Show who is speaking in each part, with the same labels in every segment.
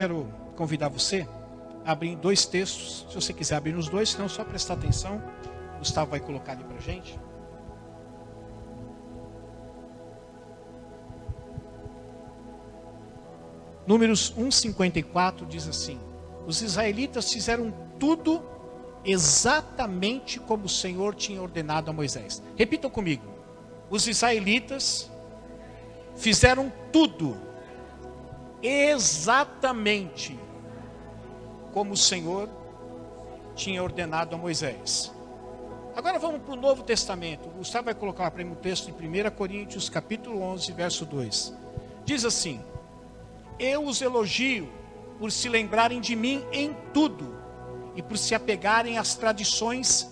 Speaker 1: Quero convidar você a abrir dois textos, se você quiser abrir nos dois, senão só prestar atenção. O Gustavo vai colocar ali pra gente. Números 1:54 diz assim: os israelitas fizeram tudo exatamente como o Senhor tinha ordenado a Moisés. Repitam comigo. Os israelitas fizeram tudo exatamente como o Senhor tinha ordenado a Moisés. Agora vamos para o Novo Testamento. O Gustavo vai colocar para mim um texto em 1 Coríntios capítulo 11, verso 2. Diz assim: eu os elogio por se lembrarem de mim em tudo e por se apegarem às tradições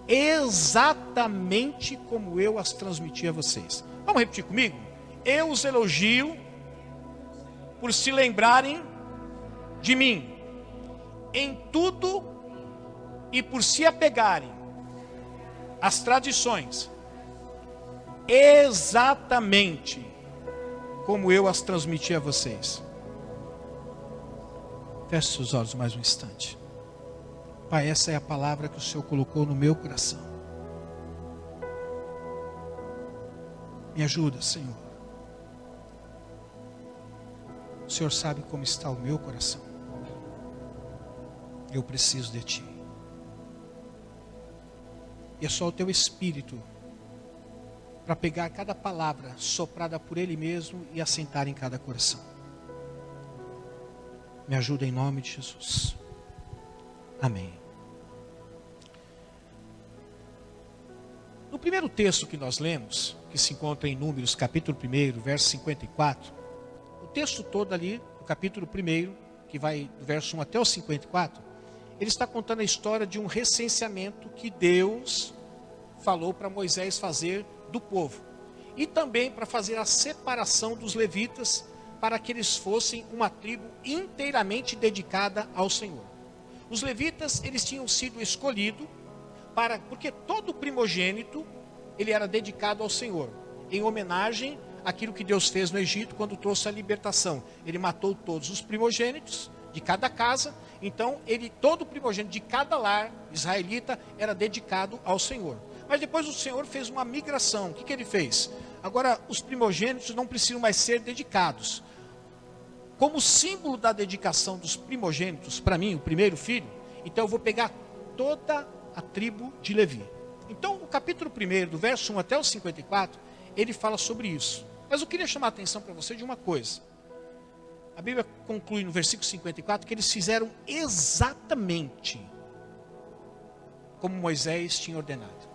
Speaker 1: exatamente como eu as transmiti a vocês. Vamos repetir comigo? Eu os elogio por se lembrarem de mim em tudo e por se apegarem às tradições exatamente como eu as transmiti a vocês. Feche seus olhos mais um instante. Pai, essa é a palavra que o Senhor colocou no meu coração. Me ajuda, Senhor. O Senhor sabe como está o meu coração. Eu preciso de Ti. E é só o Teu Espírito para pegar cada palavra soprada por Ele mesmo e assentar em cada coração. Me ajuda em nome de Jesus. Amém. No primeiro texto que nós lemos, que se encontra em Números capítulo 1, verso 54, o texto todo ali, do capítulo 1, que vai do verso 1 até o 54, ele está contando a história de um recenseamento que Deus falou para Moisés fazer do povo. E também para fazer a separação dos levitas, para que eles fossem uma tribo inteiramente dedicada ao Senhor. Os levitas, eles tinham sido escolhidos porque todo primogênito, ele era dedicado ao Senhor, em homenagem àquilo que Deus fez no Egito, quando trouxe a libertação. Ele matou todos os primogênitos de cada casa, então todo primogênito de cada lar israelita era dedicado ao Senhor. Mas depois o Senhor fez uma migração. O que ele fez? Agora os primogênitos não precisam mais ser dedicados. Como símbolo da dedicação dos primogênitos, para mim, o primeiro filho, então eu vou pegar toda a tribo de Levi. Então o capítulo 1, do verso 1 até o 54, ele fala sobre isso. Mas eu queria chamar a atenção para você de uma coisa. A Bíblia conclui no versículo 54 que eles fizeram exatamente como Moisés tinha ordenado.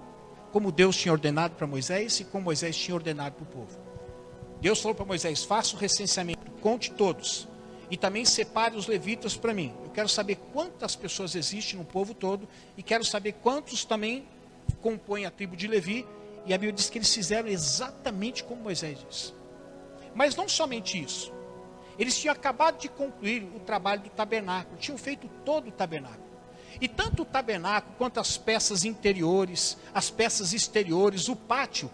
Speaker 1: Como Deus tinha ordenado para Moisés e como Moisés tinha ordenado para o povo. Deus falou para Moisés: faça o recenseamento, conte todos. E também separe os levitas para mim. Eu quero saber quantas pessoas existem no povo todo. E quero saber quantos também compõem a tribo de Levi. E a Bíblia diz que eles fizeram exatamente como Moisés disse. Mas não somente isso. Eles tinham acabado de concluir o trabalho do tabernáculo. Tinham feito todo o tabernáculo. E tanto o tabernáculo quanto as peças interiores, as peças exteriores, o pátio,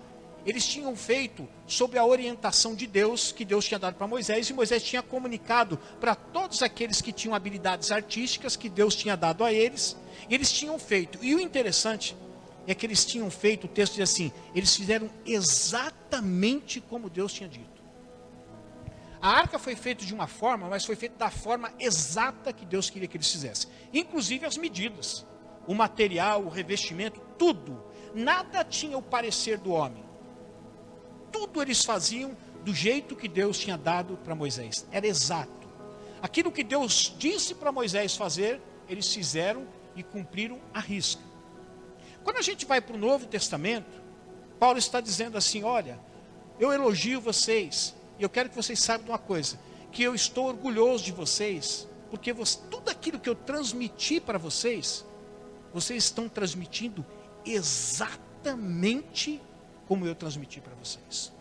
Speaker 1: eles tinham feito sob a orientação de Deus, que Deus tinha dado para Moisés, e Moisés tinha comunicado para todos aqueles que tinham habilidades artísticas, que Deus tinha dado a eles, e eles tinham feito. E o interessante é que eles tinham feito, o texto diz assim, eles fizeram exatamente como Deus tinha dito. A arca foi feita de uma forma, mas foi feita da forma exata que Deus queria que eles fizessem. Inclusive as medidas, o material, o revestimento, tudo. Nada tinha o parecer do homem. Tudo eles faziam do jeito que Deus tinha dado para Moisés. Era exato. Aquilo que Deus disse para Moisés fazer, eles fizeram e cumpriram à risca. Quando a gente vai para o Novo Testamento, Paulo está dizendo assim: olha, eu elogio vocês, e eu quero que vocês saibam de uma coisa, que eu estou orgulhoso de vocês, porque tudo aquilo que eu transmiti para vocês, vocês estão transmitindo exatamente como eu transmiti para vocês.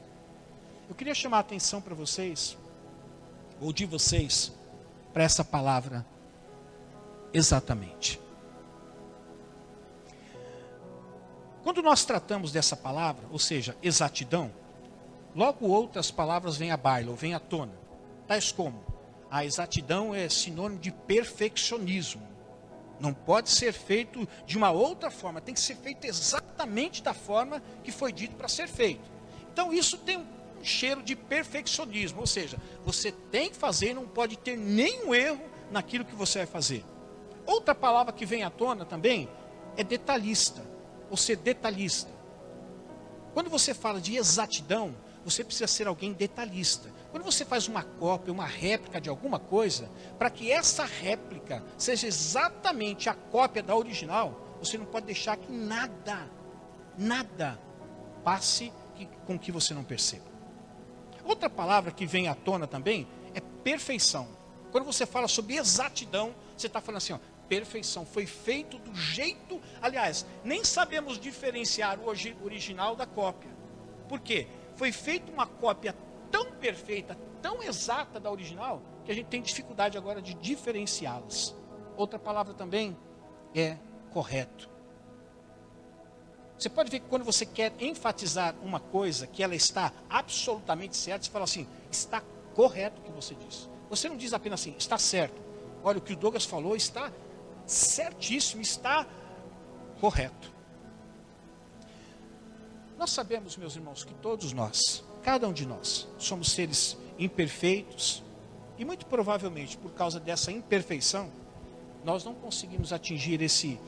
Speaker 1: Eu queria chamar a atenção para vocês, ou de vocês, para essa palavra exatamente. Quando nós tratamos dessa palavra, ou seja, exatidão, logo outras palavras vêm à baila, ou vêm à tona, tais como a exatidão é sinônimo de perfeccionismo. Não pode ser feito de uma outra forma, tem que ser feito exatamente da forma que foi dito para ser feito. Então isso tem um cheiro de perfeccionismo, ou seja, você tem que fazer, não pode ter nenhum erro naquilo que você vai fazer. Outra palavra que vem à tona também é detalhista, ou ser detalhista. Quando você fala de exatidão, você precisa ser alguém detalhista. Quando você faz uma cópia, uma réplica de alguma coisa, para que essa réplica seja exatamente a cópia da original, você não pode deixar que nada passe com que você não perceba. Outra palavra que vem à tona também é perfeição. Quando você fala sobre exatidão, você está falando assim, ó, perfeição, foi feito do jeito, aliás, nem sabemos diferenciar o original da cópia. Por quê? Foi feita uma cópia tão perfeita, tão exata da original, que a gente tem dificuldade agora de diferenciá-las. Outra palavra também é correto. Você pode ver que quando você quer enfatizar uma coisa, que ela está absolutamente certa, você fala assim, está correto o que você diz. Você não diz apenas assim, está certo. Olha, o que o Douglas falou está certíssimo, está correto. Nós sabemos, meus irmãos, que todos nós, cada um de nós, somos seres imperfeitos e muito provavelmente por causa dessa imperfeição, nós não conseguimos atingir esse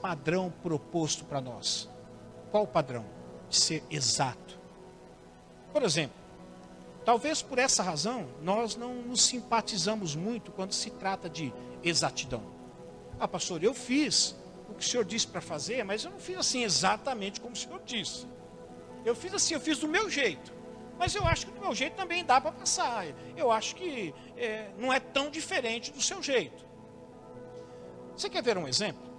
Speaker 1: padrão proposto para nós. Qual o padrão? De ser exato. Por exemplo, talvez por essa razão, nós não nos simpatizamos muito quando se trata de exatidão. Ah, pastor, eu fiz o que o senhor disse para fazer, mas eu não fiz assim exatamente como o senhor disse. Eu fiz assim, eu fiz do meu jeito. Mas eu acho que do meu jeito também dá para passar. Eu acho que não é tão diferente do seu jeito. Você quer ver um exemplo?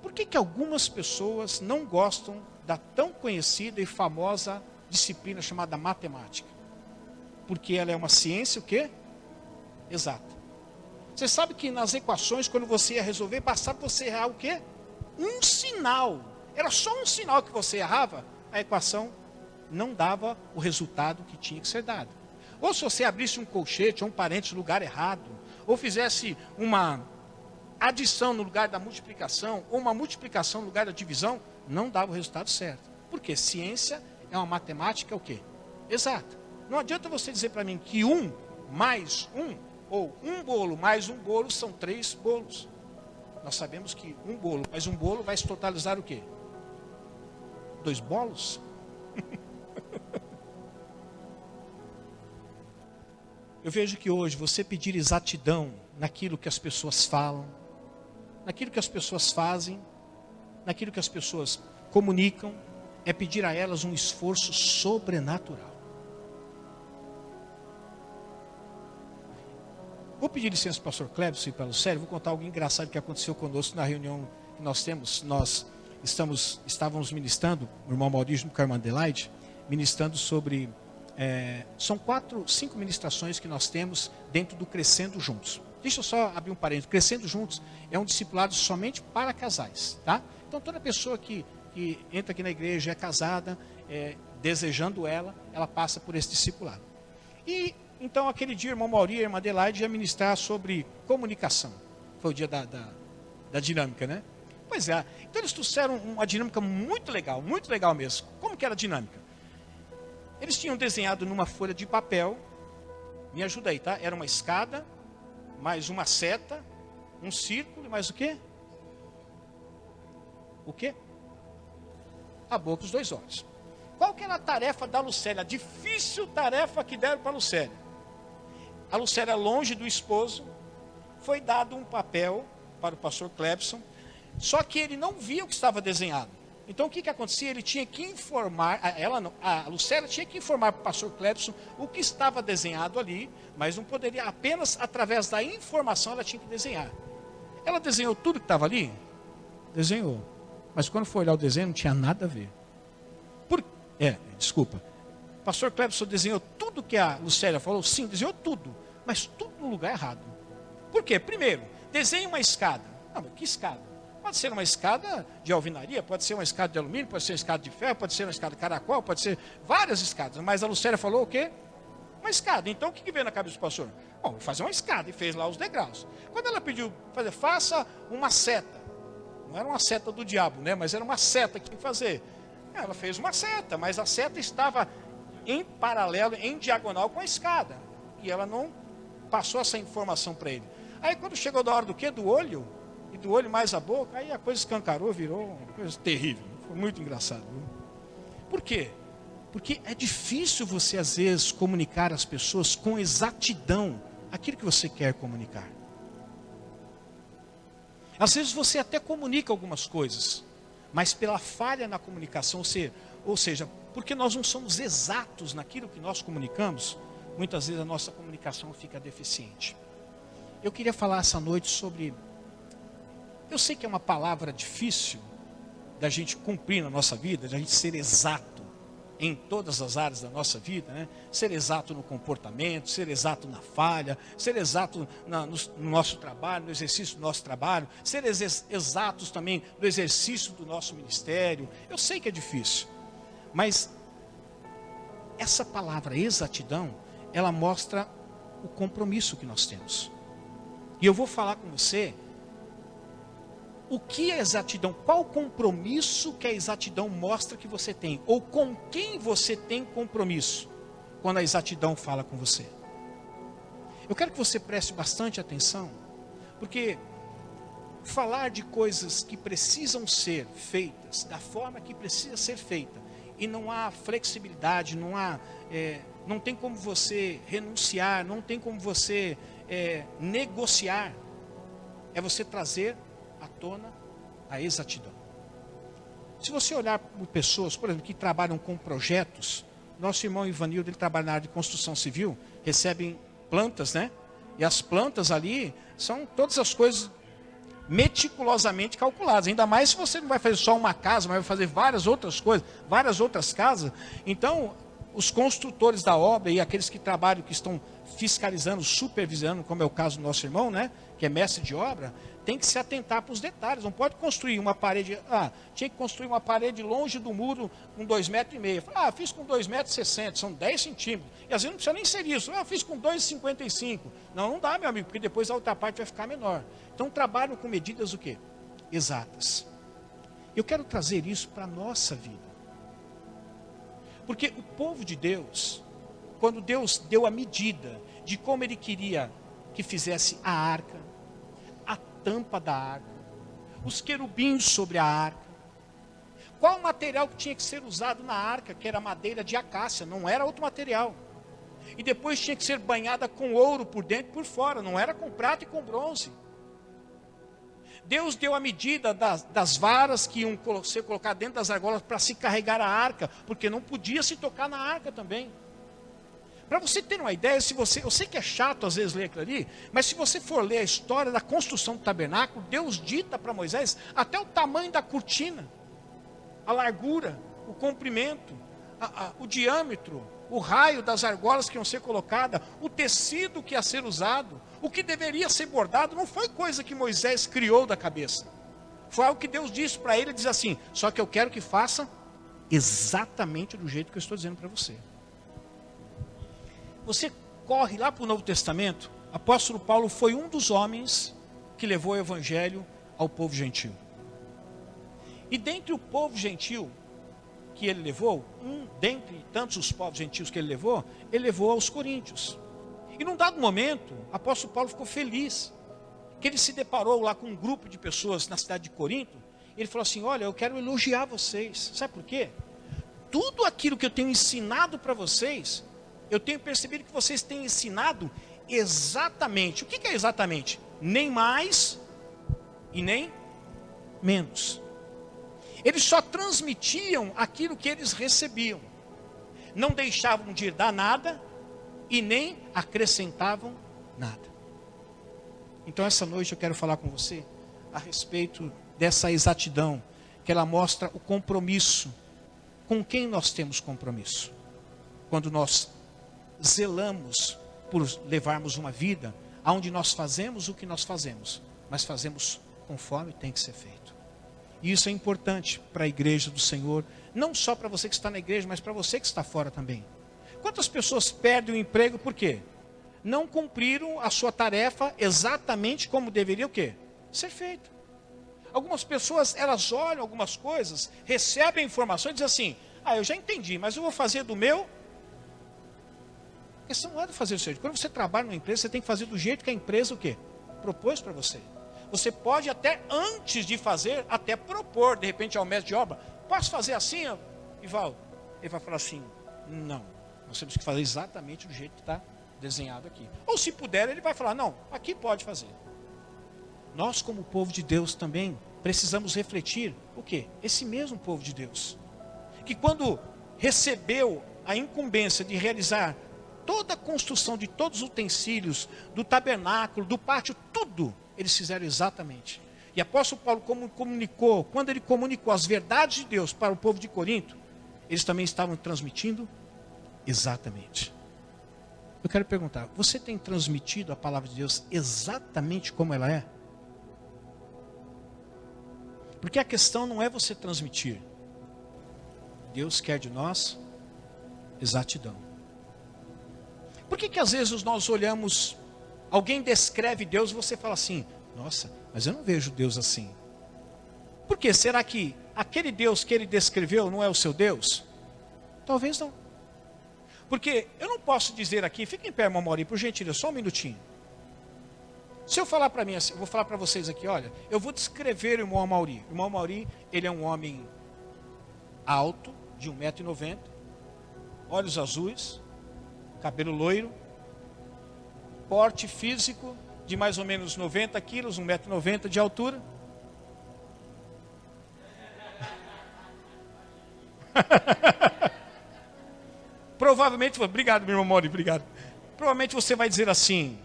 Speaker 1: Por que algumas pessoas não gostam da tão conhecida e famosa disciplina chamada matemática? Porque ela é uma ciência o quê? Exata. Você sabe que nas equações, quando você ia resolver, bastava você errar o quê? Um sinal. Era só um sinal que você errava, a equação não dava o resultado que tinha que ser dado. Ou se você abrisse um colchete ou um parênteses no lugar errado, ou fizesse uma adição no lugar da multiplicação, ou uma multiplicação no lugar da divisão, não dava o resultado certo. Porque ciência é uma matemática o quê? Exata. Não adianta você dizer para mim que 1 mais 1, ou um bolo mais um bolo são 3 bolos. Nós sabemos que um bolo mais um bolo vai se totalizar o quê? 2 bolos? Eu vejo que hoje você pedir exatidão naquilo que as pessoas falam, naquilo que as pessoas fazem, naquilo que as pessoas comunicam, é pedir a elas um esforço sobrenatural. Vou pedir licença para o pastor Clebson e para o Lucélio, vou contar algo engraçado que aconteceu conosco na reunião que nós temos. Nós estávamos ministrando, o irmão Maurício do Carmo Adelaide, ministrando sobre, são 5 ministrações que nós temos dentro do Crescendo Juntos. Deixa eu só abrir um parênteses. Crescendo Juntos é um discipulado somente para casais, tá? Então toda pessoa que entra aqui na igreja, é casada, desejando ela passa por esse discipulado. E então aquele dia o irmão Mauri e a irmã Adelaide ia ministrar sobre comunicação. Foi o dia da dinâmica, né? Pois é, então eles trouxeram uma dinâmica muito legal mesmo. Como que era a dinâmica? Eles tinham desenhado numa folha de papel, me ajuda aí, tá? Era uma escada, mais uma seta, um círculo e mais o quê? O quê? A boca, os 2 olhos. Qual que era a tarefa da Lucélia? A difícil tarefa que deram para a Lucélia. A Lucélia, longe do esposo, foi dado um papel para o pastor Clebson, só que ele não via o que estava desenhado. Então o que acontecia? Ele tinha que informar, a Lucélia tinha que informar para o pastor Clebson o que estava desenhado ali, mas não poderia, apenas através da informação ela tinha que desenhar. Ela desenhou tudo que estava ali? Desenhou. Mas quando foi olhar o desenho não tinha nada a ver. Desculpa. O pastor Clebson desenhou tudo que a Lucélia falou? Sim, desenhou tudo, mas tudo no lugar errado. Por quê? Primeiro, desenhe uma escada. Não, mas que escada? Pode ser uma escada de alvenaria, pode ser uma escada de alumínio, pode ser uma escada de ferro, pode ser uma escada de caracol, pode ser várias escadas. Mas a Lucélia falou o quê? Uma escada. Então o que veio na cabeça do pastor? Bom, vou fazer uma escada, e fez lá os degraus. Quando ela pediu fazer, faça uma seta. Não era uma seta do diabo, né? Mas era uma seta que tinha que fazer. Ela fez uma seta, mas a seta estava em paralelo, em diagonal com a escada. E ela não passou essa informação para ele. Aí quando chegou da hora do quê? Do olho, e do olho mais a boca, aí a coisa escancarou, virou uma coisa terrível. Foi muito engraçado. Viu? Por quê? Porque é difícil você, às vezes, comunicar às pessoas com exatidão aquilo que você quer comunicar. Às vezes você até comunica algumas coisas, mas pela falha na comunicação, ou seja, porque nós não somos exatos naquilo que nós comunicamos, muitas vezes a nossa comunicação fica deficiente. Eu queria falar essa noite sobre... Eu sei que é uma palavra difícil da gente cumprir na nossa vida, da gente ser exato em todas as áreas da nossa vida, né? Ser exato no comportamento, ser exato na falha, ser exato no nosso trabalho, no exercício do nosso trabalho, ser exatos também no exercício do nosso ministério. Eu sei que é difícil, mas essa palavra exatidão, ela mostra o compromisso que nós temos. E eu vou falar com você o que é exatidão, qual o compromisso que a exatidão mostra que você tem, ou com quem você tem compromisso, quando a exatidão fala com você. Eu quero que você preste bastante atenção, porque falar de coisas que precisam ser feitas, da forma que precisa ser feita, e não há flexibilidade, não tem como você renunciar, não tem como você negociar, é você trazer à tona a exatidão. Se você olhar por pessoas, por exemplo, que trabalham com projetos, nosso irmão Ivanildo, ele trabalha na área de construção civil, recebem plantas, né? E as plantas ali são todas as coisas meticulosamente calculadas, ainda mais se você não vai fazer só uma casa, mas vai fazer várias outras coisas, várias outras casas. Então, os construtores da obra e aqueles que trabalham, que estão fiscalizando, supervisionando, como é o caso do nosso irmão, né, que é mestre de obra, tem que se atentar para os detalhes. Não pode construir uma parede, tinha que construir uma parede longe do muro com 2,5 metros. Fiz com 2,60 metros, são 10 centímetros. E às vezes não precisa nem ser isso. Fiz com 2,55. Não dá, meu amigo, porque depois a outra parte vai ficar menor. Então trabalham com medidas o quê? Exatas. Eu quero trazer isso para a nossa vida. Porque o povo de Deus, quando Deus deu a medida de como Ele queria que fizesse a arca, a tampa da arca, os querubins sobre a arca, qual o material que tinha que ser usado na arca, que era madeira de acácia, não era outro material. E depois tinha que ser banhada com ouro por dentro e por fora, não era com prata e com bronze. Deus deu a medida das varas que iam ser colocadas dentro das argolas para se carregar a arca, porque não podia se tocar na arca também. Para você ter uma ideia, eu sei que é chato às vezes ler aquilo ali, mas se você for ler a história da construção do tabernáculo, Deus dita para Moisés até o tamanho da cortina, a largura, o comprimento, o diâmetro, o raio das argolas que iam ser colocadas, o tecido que ia ser usado, o que deveria ser bordado. Não foi coisa que Moisés criou da cabeça, foi algo que Deus disse para ele, diz assim, só que eu quero que faça exatamente do jeito que eu estou dizendo para você. Você corre lá para o Novo Testamento, o apóstolo Paulo foi um dos homens que levou o evangelho ao povo gentil. E dentre o povo gentil que ele levou, dentre tantos os povos gentios que ele levou aos coríntios. E num dado momento, o apóstolo Paulo ficou feliz, que ele se deparou lá com um grupo de pessoas na cidade de Corinto. Ele falou assim, olha, eu quero elogiar vocês. Sabe por quê? Tudo aquilo que eu tenho ensinado para vocês, eu tenho percebido que vocês têm ensinado exatamente. O que é exatamente? Nem mais e nem menos. Eles só transmitiam aquilo que eles recebiam. Não deixavam de dar nada e nem acrescentavam nada. Então essa noite eu quero falar com você a respeito dessa exatidão, que ela mostra o compromisso. Com quem nós temos compromisso? Quando nós zelamos por levarmos uma vida onde nós fazemos o que nós fazemos, mas fazemos conforme tem que ser feito. E isso é importante para a igreja do Senhor, não só para você que está na igreja, mas para você que está fora também. Quantas pessoas perdem o emprego por quê? não cumpriram a sua tarefa exatamente como deveria o quê? Ser feito. Algumas pessoas, elas olham algumas coisas, recebem informações e dizem assim, eu já entendi, mas eu vou fazer do meu. A questão não é de fazer do seu jeito. Quando você trabalha numa empresa, você tem que fazer do jeito que a empresa o quê? Propôs para você. Você pode até, antes de fazer, até propor, de repente, ao mestre de obra, posso fazer assim, Ivaldo? Ele vai falar assim, não, nós temos que fazer exatamente do jeito que está desenhado aqui. Ou se puder, ele vai falar, não, aqui pode fazer. Nós, como povo de Deus também, precisamos refletir o quê? Esse mesmo povo de Deus, que quando recebeu a incumbência de realizar toda a construção de todos os utensílios, do tabernáculo, do pátio, tudo, eles fizeram exatamente. E apóstolo Paulo comunicou, quando ele comunicou as verdades de Deus para o povo de Corinto, eles também estavam transmitindo exatamente. Eu quero perguntar, você tem transmitido a palavra de Deus exatamente como ela é? Porque a questão não é você transmitir. Deus quer de nós exatidão. Por que às vezes nós olhamos, alguém descreve Deus e você fala assim, nossa, mas eu não vejo Deus assim. Por quê? Será que aquele Deus que ele descreveu não é o seu Deus? Talvez não. Porque eu não posso dizer aqui, fica em pé, irmão Mauri, por gentileza, só um minutinho. Se eu falar para mim assim, eu vou falar para vocês aqui, olha, eu vou descrever o irmão Mauri. O irmão Mauri, ele é um homem alto, de 1,90 m, olhos azuis, cabelo loiro, porte físico de mais ou menos 90 quilos, 1,90 m de altura. Provavelmente, obrigado meu irmão Mauri, obrigado. Provavelmente você vai dizer assim,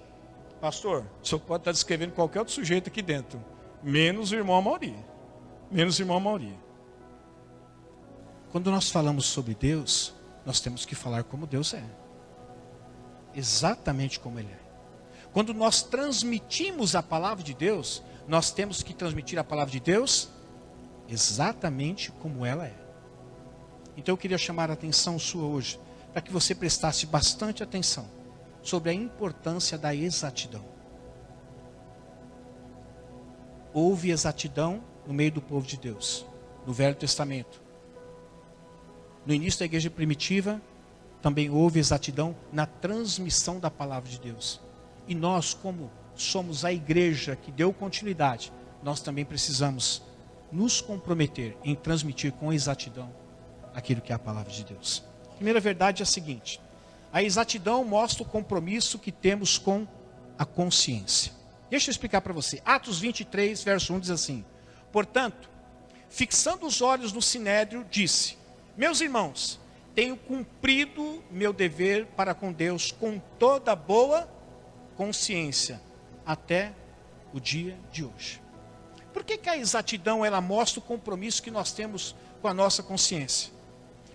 Speaker 1: pastor, o senhor pode estar descrevendo qualquer outro sujeito aqui dentro, menos o irmão Mauri. Menos o irmão Mauri. Quando nós falamos sobre Deus, nós temos que falar como Deus é. Exatamente como Ele é. Quando nós transmitimos a palavra de Deus, nós temos que transmitir a palavra de Deus exatamente como ela é. Então eu queria chamar a atenção sua hoje, para que você prestasse bastante atenção sobre a importância da exatidão. Houve exatidão no meio do povo de Deus, no Velho Testamento. No início da igreja primitiva, também houve exatidão na transmissão da palavra de Deus. E nós, como somos a igreja que deu continuidade, nós também precisamos nos comprometer em transmitir com exatidão aquilo que é a palavra de Deus. A primeira verdade é a seguinte: a exatidão mostra o compromisso que temos com a consciência. Deixa eu explicar para você. Atos 23, verso 1 diz assim: portanto, fixando os olhos no sinédrio, disse: meus irmãos, tenho cumprido meu dever para com Deus com toda boa consciência até o dia de hoje. Por que a exatidão ela mostra o compromisso que nós temos com a nossa consciência?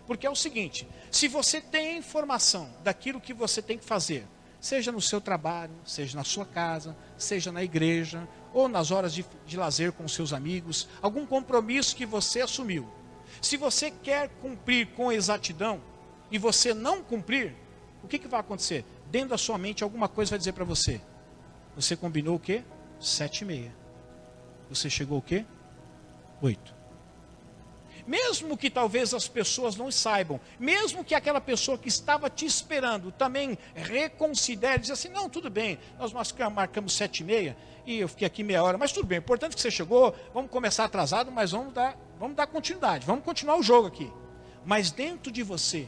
Speaker 1: Porque é o seguinte: se você tem a informação daquilo que você tem que fazer, seja no seu trabalho, seja na sua casa, seja na igreja, ou nas horas de lazer com seus amigos, algum compromisso que você assumiu, se você quer cumprir com exatidão e você não cumprir, o que vai acontecer? Dentro da sua mente alguma coisa vai dizer para você: você combinou o quê? 7h30. Você chegou o quê? 8. Mesmo que talvez as pessoas não saibam, mesmo que aquela pessoa que estava te esperando também reconsidere, diz assim: não, tudo bem, nós marcamos 7h30 e eu fiquei aqui meia hora, mas tudo bem, importante que você chegou, vamos começar atrasado, mas vamos dar continuidade, vamos continuar o jogo aqui. Mas dentro de você,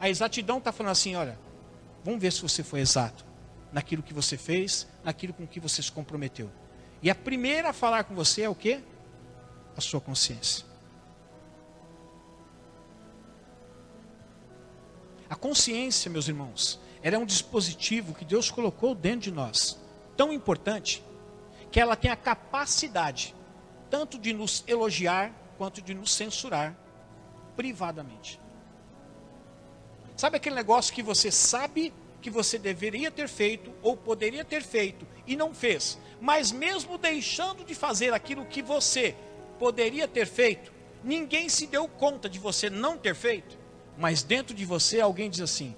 Speaker 1: a exatidão está falando assim: olha, vamos ver se você foi exato naquilo que você fez, naquilo com que você se comprometeu. E a primeira a falar com você é o quê? A sua consciência. A consciência, meus irmãos, ela é um dispositivo que Deus colocou dentro de nós, tão importante, que ela tem a capacidade, tanto de nos elogiar, quanto de nos censurar, privadamente. Sabe aquele negócio que você sabe que você deveria ter feito, ou poderia ter feito, e não fez, mas mesmo deixando de fazer aquilo que você poderia ter feito, ninguém se deu conta de você não ter feito? Mas dentro de você alguém diz assim: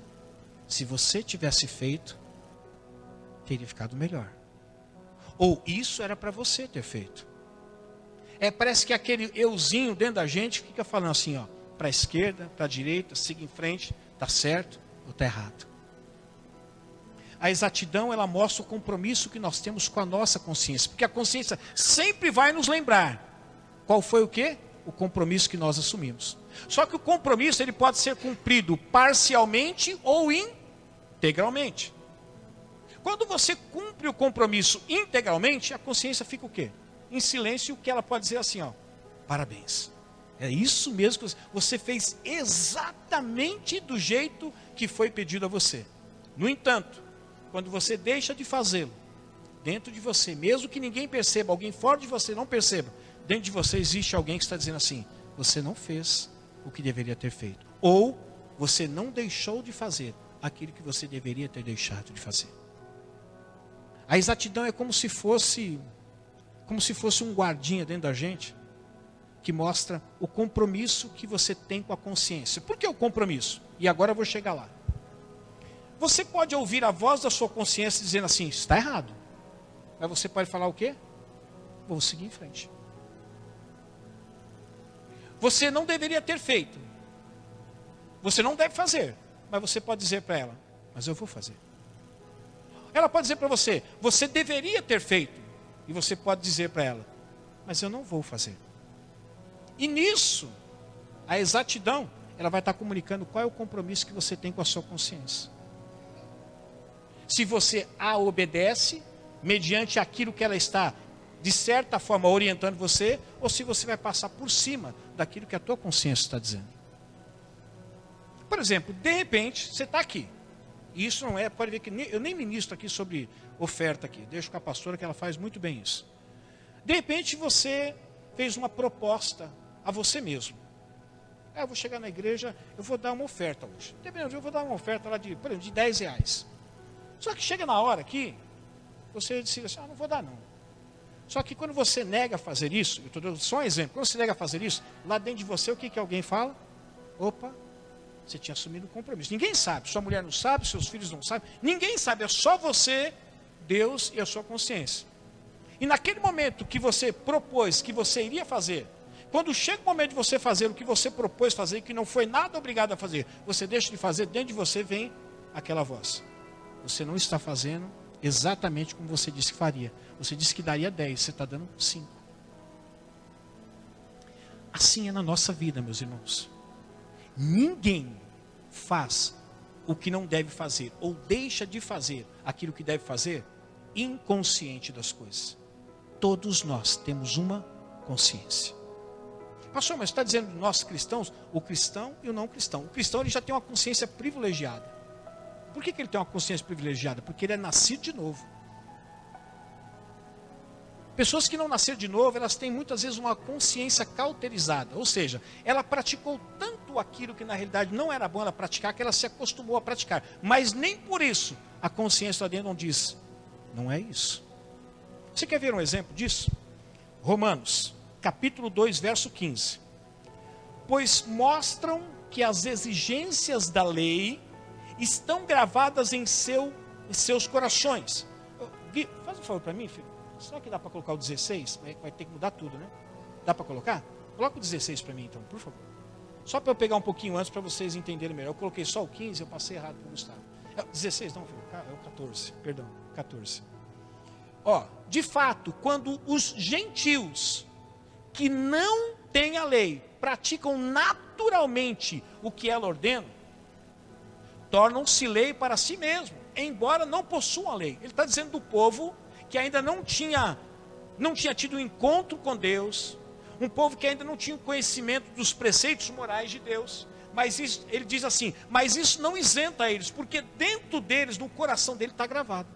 Speaker 1: se você tivesse feito, teria ficado melhor. Ou isso era para você ter feito. Parece que aquele euzinho dentro da gente fica falando assim, ó, para a esquerda, para a direita, siga em frente, está certo ou está errado. A exatidão, ela mostra o compromisso que nós temos com a nossa consciência. Porque a consciência sempre vai nos lembrar qual foi o quê? O compromisso que nós assumimos. Só que o compromisso, ele pode ser cumprido parcialmente ou integralmente. Quando você cumpre o compromisso integralmente, a consciência fica o quê? Em silêncio, que ela pode dizer assim, ó, parabéns. É isso mesmo que você fez exatamente do jeito que foi pedido a você. No entanto, quando você deixa de fazê-lo, dentro de você, mesmo que ninguém perceba, alguém fora de você não perceba, dentro de você existe alguém que está dizendo assim, você não fez o que deveria ter feito. Ou você não deixou de fazer aquilo que você deveria ter deixado de fazer. A exatidão é como se fosse um guardinha dentro da gente, que mostra o compromisso que você tem com a consciência. Por que o compromisso? E agora eu vou chegar lá. Você pode ouvir a voz da sua consciência dizendo assim, está errado. Mas você pode falar o quê? Vou seguir em frente. Você não deveria ter feito. Você não deve fazer. Mas você pode dizer para ela, mas eu vou fazer. Ela pode dizer para você, você deveria ter feito. E você pode dizer para ela, mas eu não vou fazer. E nisso, a exatidão, ela vai estar comunicando qual é o compromisso que você tem com a sua consciência. Se você a obedece, mediante aquilo que ela está, de certa forma, orientando você, ou se você vai passar por cima daquilo que a tua consciência está dizendo. Por exemplo, de repente, você está aqui. E isso não é, pode ver que eu nem ministro aqui sobre oferta aqui. Deixo com a pastora que ela faz muito bem isso. De repente, você fez uma proposta a você mesmo. Eu vou chegar na igreja, eu vou dar uma oferta hoje. Eu vou dar uma oferta lá por exemplo, de R$10. Só que chega na hora aqui, você decide assim, não vou dar não. Só que quando você nega a fazer isso, eu estou dando só um exemplo, quando você nega a fazer isso, lá dentro de você, o que alguém fala? Opa, você tinha assumido um compromisso. Ninguém sabe, sua mulher não sabe, seus filhos não sabem, ninguém sabe, é só você, Deus e a sua consciência. E naquele momento que você propôs que você iria fazer, quando chega o momento de você fazer o que você propôs fazer, que não foi nada obrigado a fazer, você deixa de fazer, dentro de você vem aquela voz. Você não está fazendo exatamente como você disse que faria. Você disse que daria 10, você está dando 5. Assim é na nossa vida, meus irmãos. Ninguém faz o que não deve fazer, ou deixa de fazer aquilo que deve fazer, inconsciente das coisas. Todos nós temos uma consciência. Pastor, mas está dizendo nós cristãos, o cristão e o não cristão. O cristão ele já tem uma consciência privilegiada. Por que ele tem uma consciência privilegiada? Porque ele é nascido de novo. Pessoas que não nasceram de novo, elas têm muitas vezes uma consciência cauterizada. Ou seja, ela praticou tanto aquilo que na realidade não era bom ela praticar, que ela se acostumou a praticar. Mas nem por isso a consciência lá dentro não diz, não é isso. Você quer ver um exemplo disso? Romanos, capítulo 2, verso 15. Pois mostram que as exigências da lei estão gravadas em seus corações. Gui, faz um favor para mim, filho. Será que dá para colocar o 16? Vai ter que mudar tudo, né? Dá para colocar? Coloca o 16 para mim então, por favor. Só para eu pegar um pouquinho antes para vocês entenderem melhor. Eu coloquei só o 15, eu passei errado para o Gustavo. 16 não, filho. É o 14, perdão, 14. De fato, quando os gentios que não têm a lei praticam naturalmente o que ela ordena, tornam-se lei para si mesmo, embora não possuam a lei. Ele está dizendo do povo que ainda não tinha tido um encontro com Deus, um povo que ainda não tinha o conhecimento dos preceitos morais de Deus, mas isso, ele diz assim, mas isso não isenta eles, porque dentro deles, no coração dele está gravado.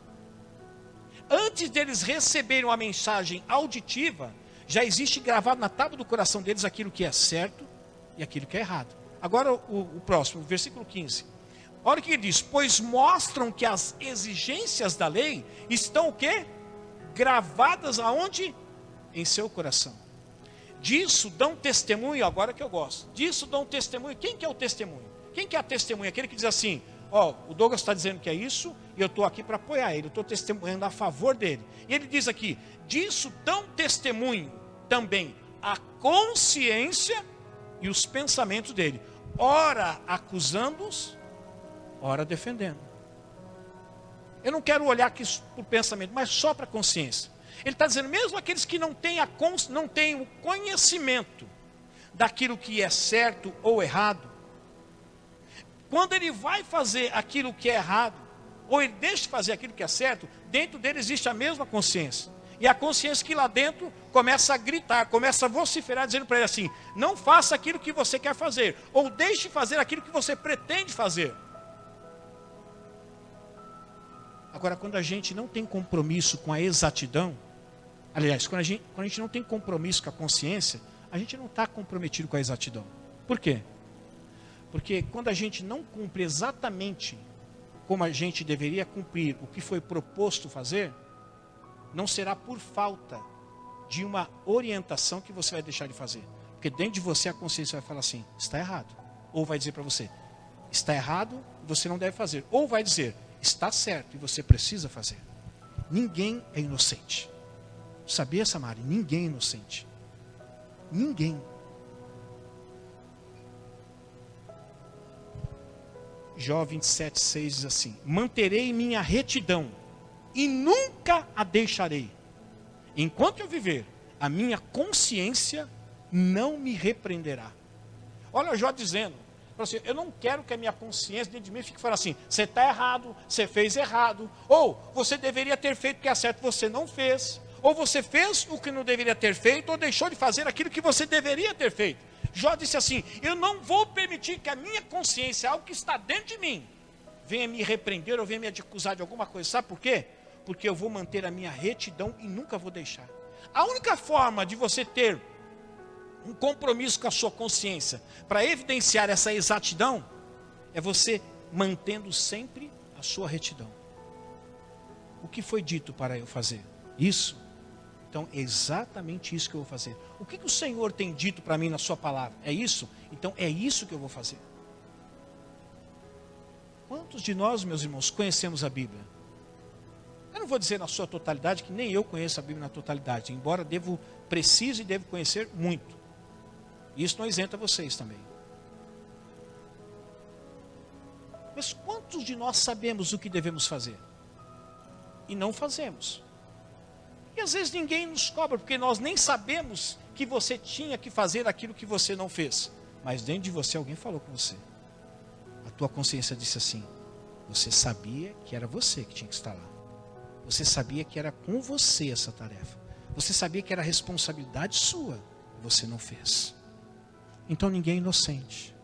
Speaker 1: Antes deles receberem uma mensagem auditiva, já existe gravado na tábua do coração deles aquilo que é certo e aquilo que é errado. Agora o próximo, versículo 15. Olha o que ele diz, pois mostram que as exigências da lei estão o quê? Gravadas aonde? Em seu coração. Disso dão testemunho, agora que eu gosto, disso dão testemunho. Quem que é o testemunho? Quem que é a testemunha? Aquele que diz assim, ó, o Douglas está dizendo que é isso, e eu estou aqui para apoiar ele, eu estou testemunhando a favor dele. E ele diz aqui, disso dão testemunho também a consciência e os pensamentos dele, ora acusando-os, ora defendendo. Eu não quero olhar aqui para o pensamento, mas só para a consciência. Ele está dizendo, mesmo aqueles que não têm o conhecimento daquilo que é certo ou errado, quando ele vai fazer aquilo que é errado, ou ele deixa de fazer aquilo que é certo, dentro dele existe a mesma consciência. E a consciência que lá dentro começa a gritar, começa a vociferar, dizendo para ele assim, não faça aquilo que você quer fazer, ou deixe de fazer aquilo que você pretende fazer. Agora, quando a gente não tem compromisso com a exatidão, aliás, quando a gente não tem compromisso com a consciência, a gente não está comprometido com a exatidão. Por quê? Porque quando a gente não cumpre exatamente como a gente deveria cumprir o que foi proposto fazer, não será por falta de uma orientação que você vai deixar de fazer. Porque dentro de você a consciência vai falar assim, está errado. Ou vai dizer para você, está errado, você não deve fazer. Ou vai dizer, está certo e você precisa fazer. Ninguém é inocente. Sabia, Samari? Ninguém é inocente. Ninguém. Jó 27,6 diz assim, manterei minha retidão e nunca a deixarei. Enquanto eu viver, a minha consciência não me repreenderá. Olha Jó dizendo, assim, eu não quero que a minha consciência dentro de mim fique falando assim, você está errado, você fez errado, ou você deveria ter feito o que é certo, você não fez, ou você fez o que não deveria ter feito, ou deixou de fazer aquilo que você deveria ter feito. Jó disse assim, eu não vou permitir que a minha consciência, algo que está dentro de mim, venha me repreender ou venha me acusar de alguma coisa. Sabe por quê? Porque eu vou manter a minha retidão e nunca vou deixar. A única forma de você ter um compromisso com a sua consciência, para evidenciar essa exatidão, é você mantendo sempre a sua retidão. O que foi dito para eu fazer? Isso. Então é exatamente isso que eu vou fazer. O que o Senhor tem dito para mim na sua palavra? É isso? Então é isso que eu vou fazer. Quantos de nós, meus irmãos, conhecemos a Bíblia? Eu não vou dizer na sua totalidade, que nem eu conheço a Bíblia na totalidade, embora precise e devo conhecer muito. Isso não isenta vocês também. Mas quantos de nós sabemos o que devemos fazer? E não fazemos. E às vezes ninguém nos cobra, porque nós nem sabemos que você tinha que fazer aquilo que você não fez. Mas dentro de você alguém falou com você. A tua consciência disse assim, você sabia que era você que tinha que estar lá. Você sabia que era com você essa tarefa. Você sabia que era responsabilidade sua. E você não fez. Então ninguém é inocente.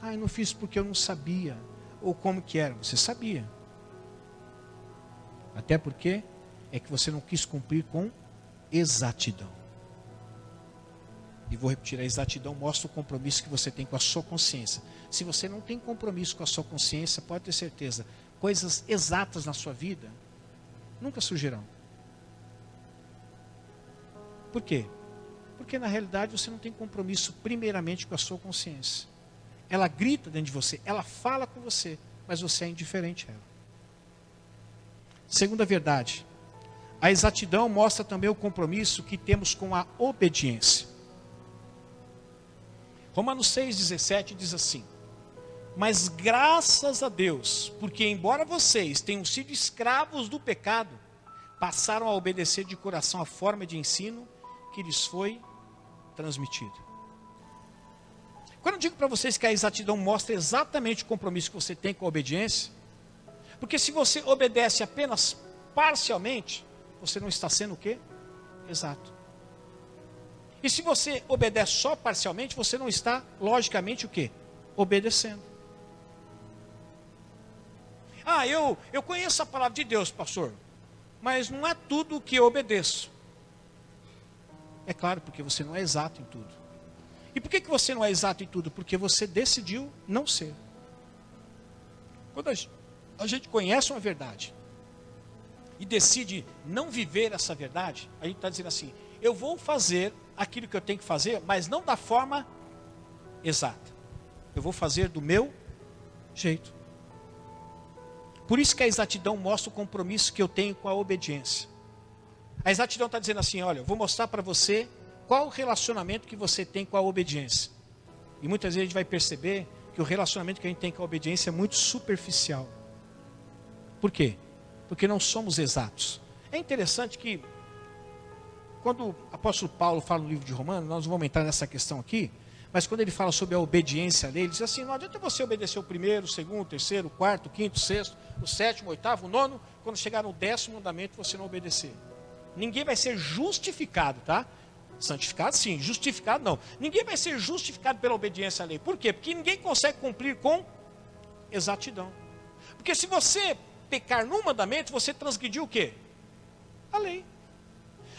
Speaker 1: Ah, eu não fiz porque eu não sabia. Ou como que era. Você sabia. Até porque é que você não quis cumprir com exatidão. E vou repetir, a exatidão mostra o compromisso que você tem com a sua consciência. Se você não tem compromisso com a sua consciência, pode ter certeza, coisas exatas na sua vida nunca surgirão. Por quê? Porque na realidade você não tem compromisso primeiramente com a sua consciência. Ela grita dentro de você, ela fala com você, mas você é indiferente a ela. Segunda verdade, a exatidão mostra também o compromisso que temos com a obediência. Romanos 6,17 diz assim, mas graças a Deus, porque embora vocês tenham sido escravos do pecado, passaram a obedecer de coração a forma de ensino que lhes foi transmitida. Quando eu digo para vocês que a exatidão mostra exatamente o compromisso que você tem com a obediência, porque se você obedece apenas parcialmente, você não está sendo o quê? Exato. E se você obedece só parcialmente, você não está, logicamente, o quê? Obedecendo. Ah, eu conheço a palavra de Deus, pastor, mas não é tudo o que eu obedeço. É claro, porque você não é exato em tudo. E por que você não é exato em tudo? Porque você decidiu não ser. Quando a gente conhece uma verdade e decide não viver essa verdade, a gente está dizendo assim, eu vou fazer aquilo que eu tenho que fazer, mas não da forma exata. Eu vou fazer do meu jeito. Por isso que a exatidão mostra o compromisso que eu tenho com a obediência. A exatidão está dizendo assim, olha, eu vou mostrar para você qual o relacionamento que você tem com a obediência. E muitas vezes a gente vai perceber que o relacionamento que a gente tem com a obediência é muito superficial. Por quê? Porque não somos exatos. É interessante que, quando o apóstolo Paulo fala no livro de Romanos, nós não vamos entrar nessa questão aqui, mas quando ele fala sobre a obediência à lei, ele diz assim, não adianta você obedecer o primeiro, o segundo, o terceiro, o quarto, o quinto, o sexto, o sétimo, o oitavo, o nono, quando chegar no 10º mandamento você não obedecer. Ninguém vai ser justificado, tá? Santificado sim, justificado não. Ninguém vai ser justificado pela obediência à lei. Por quê? Porque ninguém consegue cumprir com exatidão. Porque se você pecar num mandamento, você transgrediu o quê? A lei.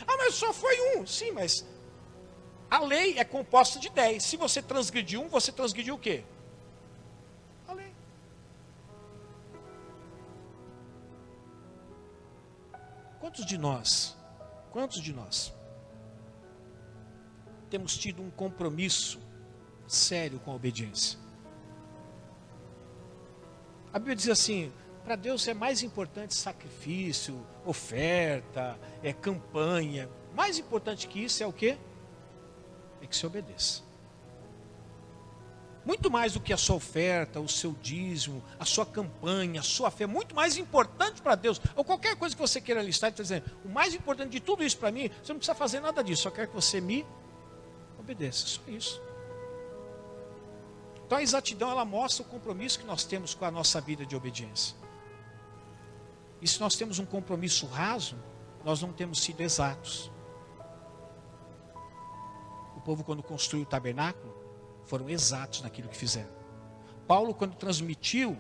Speaker 1: Ah, mas só foi um. Sim, mas a lei é composta de 10. Se você transgrediu um, você transgrediu o quê? A lei. Quantos de nós temos tido um compromisso sério com a obediência? A Bíblia diz assim, para Deus é mais importante sacrifício, oferta, campanha. Mais importante que isso é o quê? É que se obedeça. Muito mais do que a sua oferta, o seu dízimo, a sua campanha, a sua fé, muito mais importante para Deus, ou qualquer coisa que você queira listar, está dizendo, o mais importante de tudo isso para mim, você não precisa fazer nada disso, só quero que você me obedeça, só isso. Então a exatidão, ela mostra o compromisso que nós temos com a nossa vida de obediência. E se nós temos um compromisso raso, nós não temos sido exatos. O povo, quando construiu o tabernáculo, foram exatos naquilo que fizeram. Paulo, quando transmitiu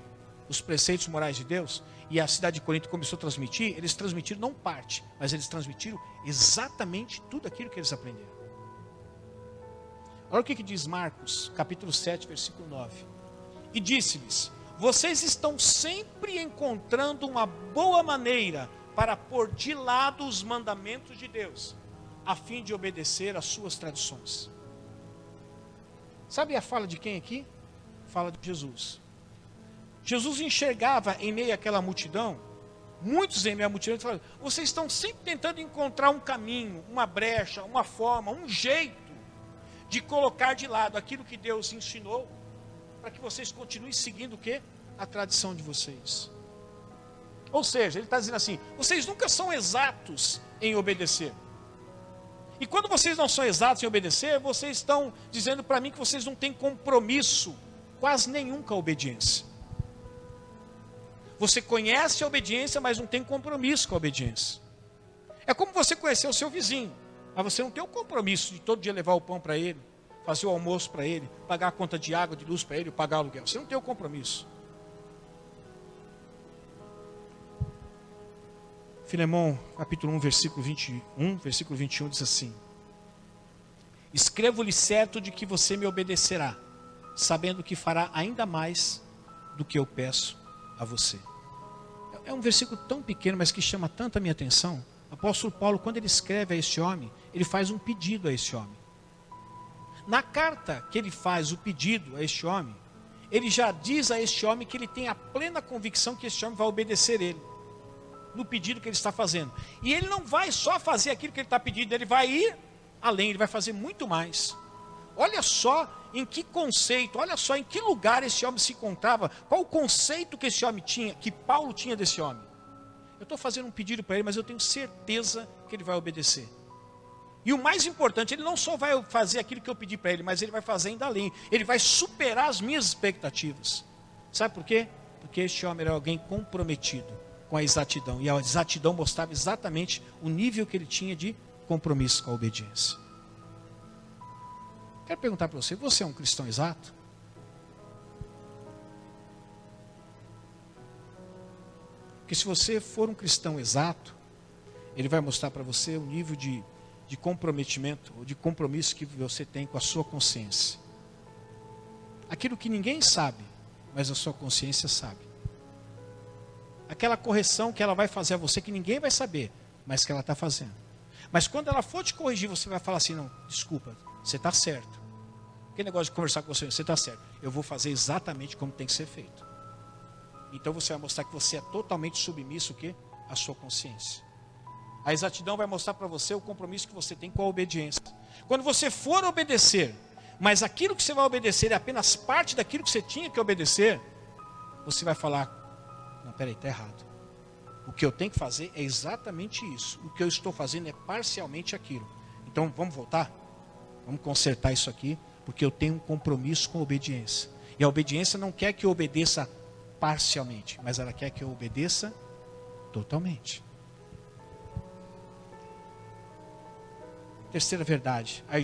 Speaker 1: os preceitos morais de Deus, e a cidade de Corinto começou a transmitir, eles transmitiram não parte, mas eles transmitiram exatamente tudo aquilo que eles aprenderam. Olha o que diz Marcos, capítulo 7, versículo 9. E disse-lhes, vocês estão sempre encontrando uma boa maneira para pôr de lado os mandamentos de Deus, a fim de obedecer às suas tradições. Sabe a fala de quem aqui? Fala de Jesus. Jesus enxergava em meio àquela multidão, muitos em meio à multidão, e falavam, vocês estão sempre tentando encontrar um caminho, uma brecha, uma forma, um jeito de colocar de lado aquilo que Deus ensinou, para que vocês continuem seguindo o quê? A tradição de vocês. Ou seja, ele está dizendo assim, vocês nunca são exatos em obedecer. E quando vocês não são exatos em obedecer, vocês estão dizendo para mim que vocês não têm compromisso quase nenhum com a obediência. Você conhece a obediência, mas não tem compromisso com a obediência. É como você conhecer o seu vizinho, mas você não tem o compromisso de todo dia levar o pão para ele, fazer o almoço para ele, pagar a conta de água, de luz para ele, pagar o aluguel. Você não tem o compromisso. Filemão, capítulo 1, versículo 21, diz assim, escrevo-lhe certo de que você me obedecerá, sabendo que fará ainda mais do que eu peço a você. É um versículo tão pequeno, mas que chama tanto a minha atenção. O apóstolo Paulo, quando ele escreve a este homem, ele faz um pedido a este homem. Na carta que ele faz o pedido a este homem, ele já diz a este homem que ele tem a plena convicção que este homem vai obedecer ele, no pedido que ele está fazendo. E ele não vai só fazer aquilo que ele está pedindo, ele vai ir além, ele vai fazer muito mais. Olha só em que conceito, olha só em que lugar esse homem se encontrava, qual o conceito que esse homem tinha, que Paulo tinha desse homem. Eu estou fazendo um pedido para ele, mas eu tenho certeza que ele vai obedecer. E o mais importante, ele não só vai fazer aquilo que eu pedi para ele, mas ele vai fazer ainda além. Ele vai superar as minhas expectativas. Sabe por quê? Porque este homem era alguém comprometido com a exatidão. E a exatidão mostrava exatamente o nível que ele tinha de compromisso com a obediência. Quero perguntar para você, você é um cristão exato? Porque se você for um cristão exato, ele vai mostrar para você o nível de comprometimento, ou de compromisso que você tem com a sua consciência. Aquilo que ninguém sabe, mas a sua consciência sabe. Aquela correção que ela vai fazer a você, que ninguém vai saber, mas que ela está fazendo. Mas quando ela for te corrigir, você vai falar assim, não, desculpa, você está certo. Que negócio de conversar com você está certo. Eu vou fazer exatamente como tem que ser feito. Então você vai mostrar que você é totalmente submisso o quê? À sua consciência. A exatidão vai mostrar para você o compromisso que você tem com a obediência. Quando você for obedecer, mas aquilo que você vai obedecer é apenas parte daquilo que você tinha que obedecer, você vai falar, não, peraí, está errado. O que eu tenho que fazer é exatamente isso. O que eu estou fazendo é parcialmente aquilo. Então vamos voltar? Vamos consertar isso aqui, porque eu tenho um compromisso com a obediência. E a obediência não quer que eu obedeça parcialmente, mas ela quer que eu obedeça totalmente. Terceira verdade, a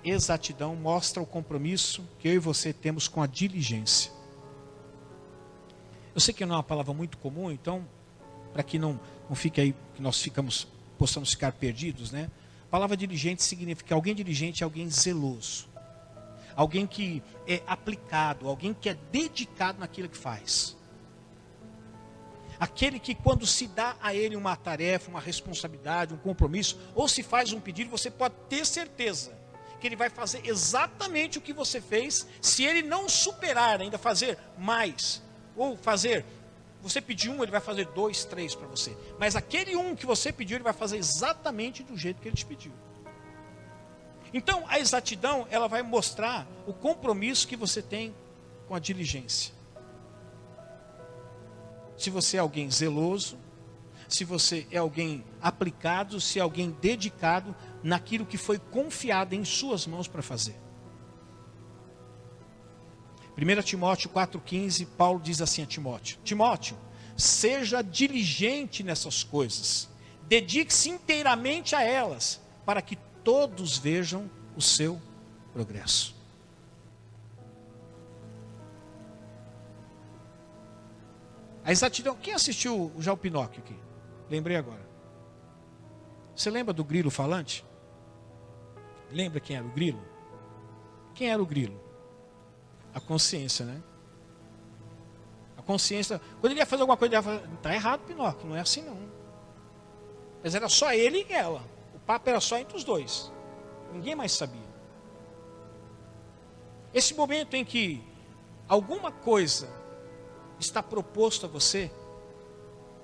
Speaker 1: exatidão mostra o compromisso que eu e você temos com a diligência. Eu sei que não é uma palavra muito comum, então, para que não fique aí, que nós possamos ficar perdidos, né? A palavra diligente significa alguém diligente, alguém zeloso. Alguém que é aplicado, alguém que é dedicado naquilo que faz. Aquele que quando se dá a ele uma tarefa, uma responsabilidade, um compromisso, ou se faz um pedido, você pode ter certeza que ele vai fazer exatamente o que você fez, se ele não superar, ainda fazer mais, ou fazer, você pediu um, ele vai fazer 2, 3 para você, mas aquele um que você pediu, ele vai fazer exatamente do jeito que ele te pediu. Então a exatidão, ela vai mostrar o compromisso que você tem com a diligência. Se você é alguém zeloso, se você é alguém aplicado, se é alguém dedicado naquilo que foi confiado em suas mãos para fazer. 1 Timóteo 4,15, Paulo diz assim a Timóteo: Timóteo, seja diligente nessas coisas, dedique-se inteiramente a elas, para que todos vejam o seu progresso. A exatidão, quem assistiu já o Pinóquio aqui? Lembrei agora. Você lembra do grilo falante? Lembra quem era o grilo? Quem era o grilo? A consciência, né? A consciência, quando ele ia fazer alguma coisa, ele ia falar, está errado, Pinóquio, não é assim não. Mas era só ele e ela. O papo era só entre os dois. Ninguém mais sabia. Esse momento em que alguma coisa está proposto a você,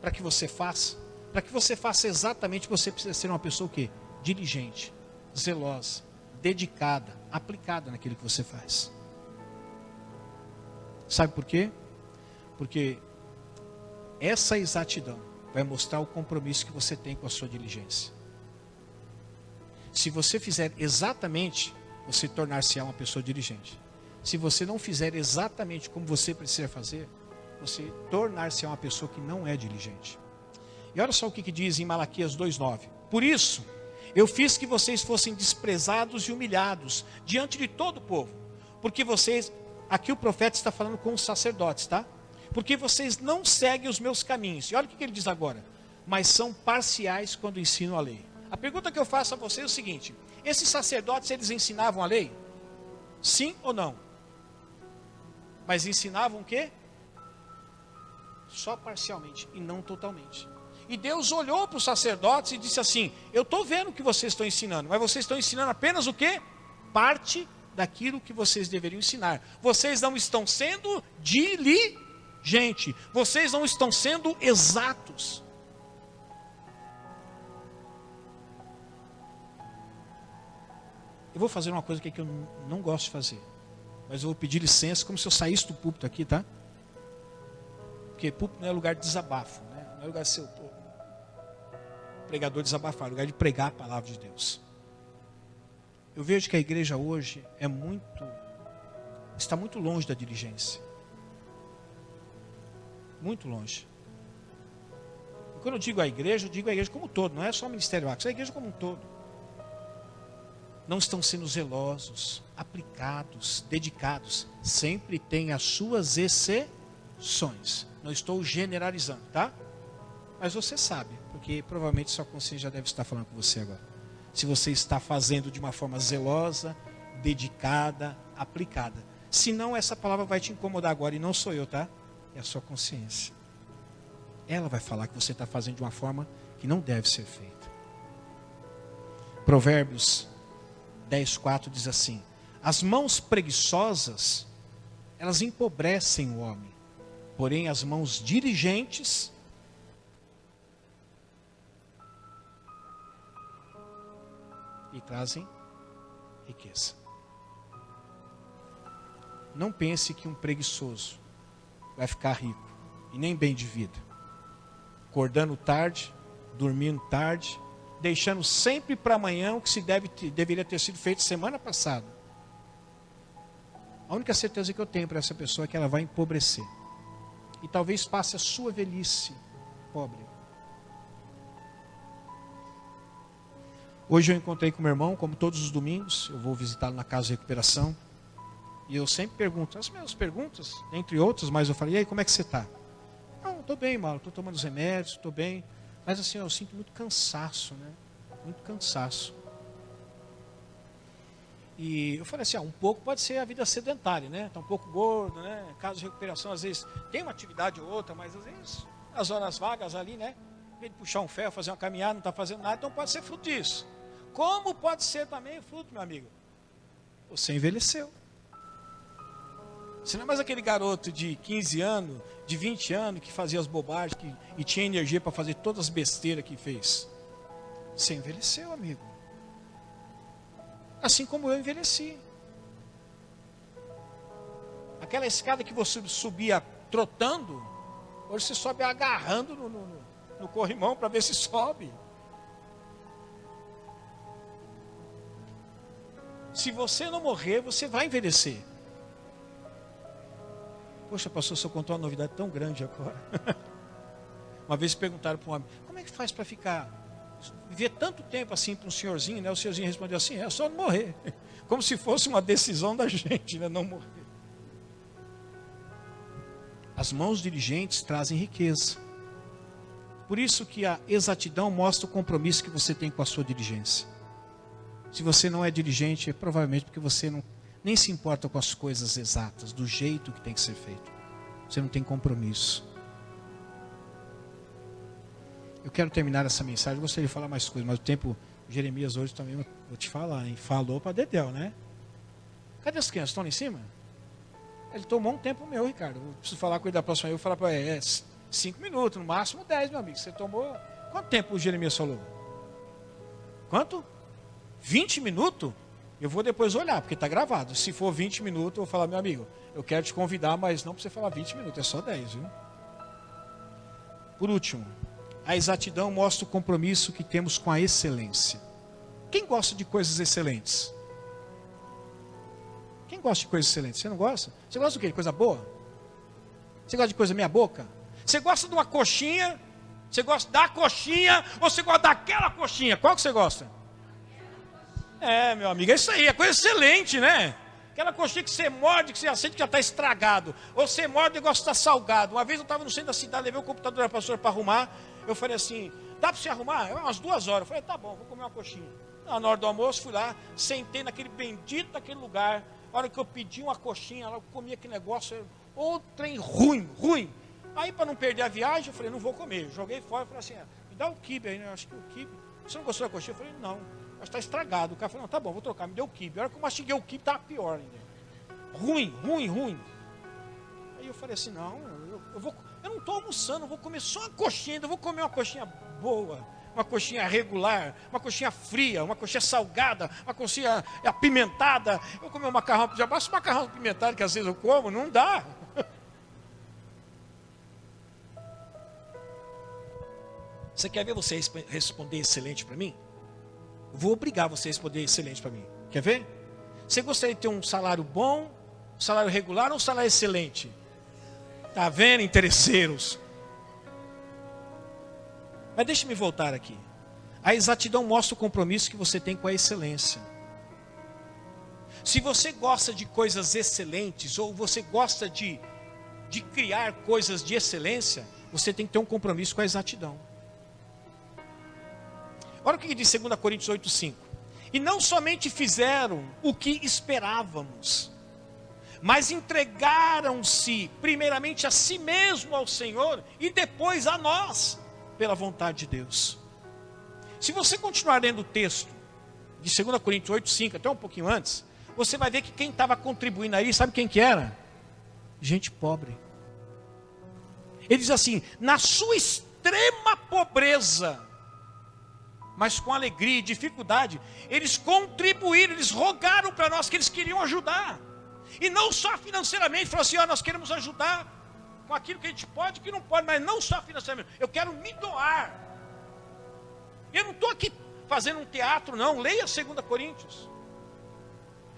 Speaker 1: para que você faça exatamente, você precisa ser uma pessoa o quê? Diligente, zelosa, dedicada, aplicada naquilo que você faz. Sabe por quê? Porque essa exatidão vai mostrar o compromisso que você tem com a sua diligência. Se você fizer exatamente, você tornar-se uma pessoa diligente. Se você não fizer exatamente como você precisa fazer, você tornar-se uma pessoa que não é diligente. E olha só o que diz em Malaquias 2,9. Por isso, eu fiz que vocês fossem desprezados e humilhados diante de todo o povo. Porque vocês, aqui o profeta está falando com os sacerdotes, tá? Porque vocês não seguem os meus caminhos. E olha o que ele diz agora. Mas são parciais quando ensinam a lei. A pergunta que eu faço a vocês é o seguinte. Esses sacerdotes, eles ensinavam a lei? Sim ou não? Mas ensinavam o quê? Só parcialmente e não totalmente. E Deus olhou para os sacerdotes e disse assim: eu estou vendo o que vocês estão ensinando, mas vocês estão ensinando apenas o quê? Parte daquilo que vocês deveriam ensinar. Vocês não estão sendo diligentes, vocês não estão sendo exatos. Eu vou fazer uma coisa que eu não gosto de fazer, mas eu vou pedir licença, como se eu saísse do púlpito aqui, tá? Porque púlpito não é lugar de desabafo, né? Não é lugar de ser o pregador desabafar, é lugar de pregar a palavra de Deus. Eu vejo que a igreja hoje está muito longe da diligência. Muito longe. E quando eu digo a igreja como um todo, não é só o Ministério Acts, é a igreja como um todo. Não estão sendo zelosos, aplicados, dedicados. Sempre tem as suas exceções. Não estou generalizando, tá? Mas você sabe, porque provavelmente sua consciência já deve estar falando com você agora. Se você está fazendo de uma forma zelosa, dedicada, aplicada. Senão essa palavra vai te incomodar agora, e não sou eu, tá? É a sua consciência. Ela vai falar que você está fazendo de uma forma que não deve ser feita. Provérbios 10,4 diz assim: as mãos preguiçosas, elas empobrecem o homem, Porém, as mãos diligentes e trazem riqueza. Não pense que um preguiçoso vai ficar rico, e nem bem de vida. Acordando tarde, dormindo tarde, deixando sempre para amanhã o que deveria ter sido feito semana passada. A única certeza que eu tenho para essa pessoa é que ela vai empobrecer. E talvez passe a sua velhice pobre. Hoje eu encontrei com meu irmão, como todos os domingos, eu vou visitá-lo na casa de recuperação. E eu sempre pergunto, as mesmas perguntas, entre outras, mas eu falei, e aí, como é que você está? Não, estou bem, Mauro, estou tomando os remédios, estou bem. Mas assim, eu sinto muito cansaço, né? Muito cansaço. E eu falei assim, um pouco pode ser a vida sedentária, né? Está um pouco gordo, né? Caso de recuperação, às vezes tem uma atividade ou outra, mas às vezes as horas vagas ali, né? Em vez de puxar um ferro, fazer uma caminhada, não está fazendo nada, então pode ser fruto disso. Como pode ser também fruto, meu amigo? Você envelheceu. Você não é mais aquele garoto de 15 anos, de 20 anos, que fazia as bobagens e tinha energia para fazer todas as besteiras que fez. Você envelheceu, amigo. Assim como eu envelheci. Aquela escada que você subia trotando, hoje você sobe agarrando no corrimão para ver se sobe. Se você não morrer, você vai envelhecer. Poxa, pastor, o senhor contou uma novidade tão grande agora. Uma vez perguntaram para um homem, como é que faz para viver tanto tempo assim para um senhorzinho, né? O senhorzinho respondeu assim, é só não morrer. Como se fosse uma decisão da gente, né? Não morrer. As mãos diligentes trazem riqueza. Por isso que a exatidão mostra o compromisso que você tem com a sua diligência. Se você não é diligente, é provavelmente porque você nem se importa com as coisas exatas, do jeito que tem que ser feito. Você não tem compromisso. Eu quero terminar essa mensagem, eu gostaria de falar mais coisas, mas o tempo, Jeremias hoje também, vou te falar, hein? Falou para Dedéu, né? Cadê as crianças? Estão lá em cima? Ele tomou um tempo meu, Ricardo. Eu preciso falar com ele da próxima vez, eu vou falar para ele, 5 minutos, no máximo 10, meu amigo. Você tomou... Quanto tempo o Jeremias falou? Quanto? 20 minutos? Eu vou depois olhar, porque está gravado. Se for 20 minutos, eu vou falar, meu amigo, eu quero te convidar, mas não para você falar 20 minutos, é só 10, viu? Por último, a exatidão mostra o compromisso que temos com a excelência. Quem gosta de coisas excelentes? Quem gosta de coisas excelentes? Você não gosta? Você gosta do quê? De coisa boa? Você gosta de coisa meia boca? Você gosta de uma coxinha? Você gosta da coxinha ou você gosta daquela coxinha? Qual que você gosta? É, meu amigo, é isso aí, é coisa excelente, né? Aquela coxinha que você morde, que você aceita que já está estragado. Ou você morde e o negócio está salgado. Uma vez eu estava no centro da cidade, levei o computador da pastora para arrumar. Eu falei assim, dá para você arrumar? Umas 2 horas. Eu falei, tá bom, vou comer uma coxinha. Na hora do almoço, fui lá, sentei naquele bendito daquele lugar. A hora que eu pedi uma coxinha, eu comi aquele negócio, outro trem ruim. Aí, para não perder a viagem, eu falei, não vou comer. Joguei fora e falei assim, me dá o quibe aí, né? Acho que o quibe. Você não gostou da coxinha? Eu falei, não. Acho que está estragado. O cara falou, não, tá bom, vou trocar. Me deu o quibe. A hora que eu mastiguei o quibe, estava pior ainda. Ruim. Aí eu falei assim, não, eu não estou almoçando, eu vou comer só uma coxinha, eu vou comer uma coxinha boa, uma coxinha regular, uma coxinha fria, uma coxinha salgada, uma coxinha apimentada. Eu vou comer um macarrão, já basta um macarrão apimentado que às vezes eu como, não dá. Você quer ver você responder excelente para mim? Eu vou obrigar você a responder excelente para mim. Quer ver? Você gostaria de ter um salário bom, um salário regular ou um salário excelente? Tá vendo, interesseiros? Mas deixe-me voltar aqui. A exatidão mostra o compromisso que você tem com a excelência. Se você gosta de coisas excelentes, ou você gosta de criar coisas de excelência, você tem que ter um compromisso com a exatidão. Olha o que diz 2 Coríntios 8,5. E não somente fizeram o que esperávamos, mas entregaram-se primeiramente a si mesmo ao Senhor e depois a nós, pela vontade de Deus. Se você continuar lendo o texto de 2 Coríntios 8,5, até um pouquinho antes, você vai ver que quem estava contribuindo aí, sabe quem que era? Gente pobre. Ele diz assim: na sua extrema pobreza, mas com alegria e dificuldade, eles contribuíram, eles rogaram para nós que eles queriam ajudar. E não só financeiramente, falaram assim: ó, nós queremos ajudar com aquilo que a gente pode, que não pode, mas não só financeiramente, eu quero me doar. Eu não estou aqui fazendo um teatro, não. Leia 2 Coríntios.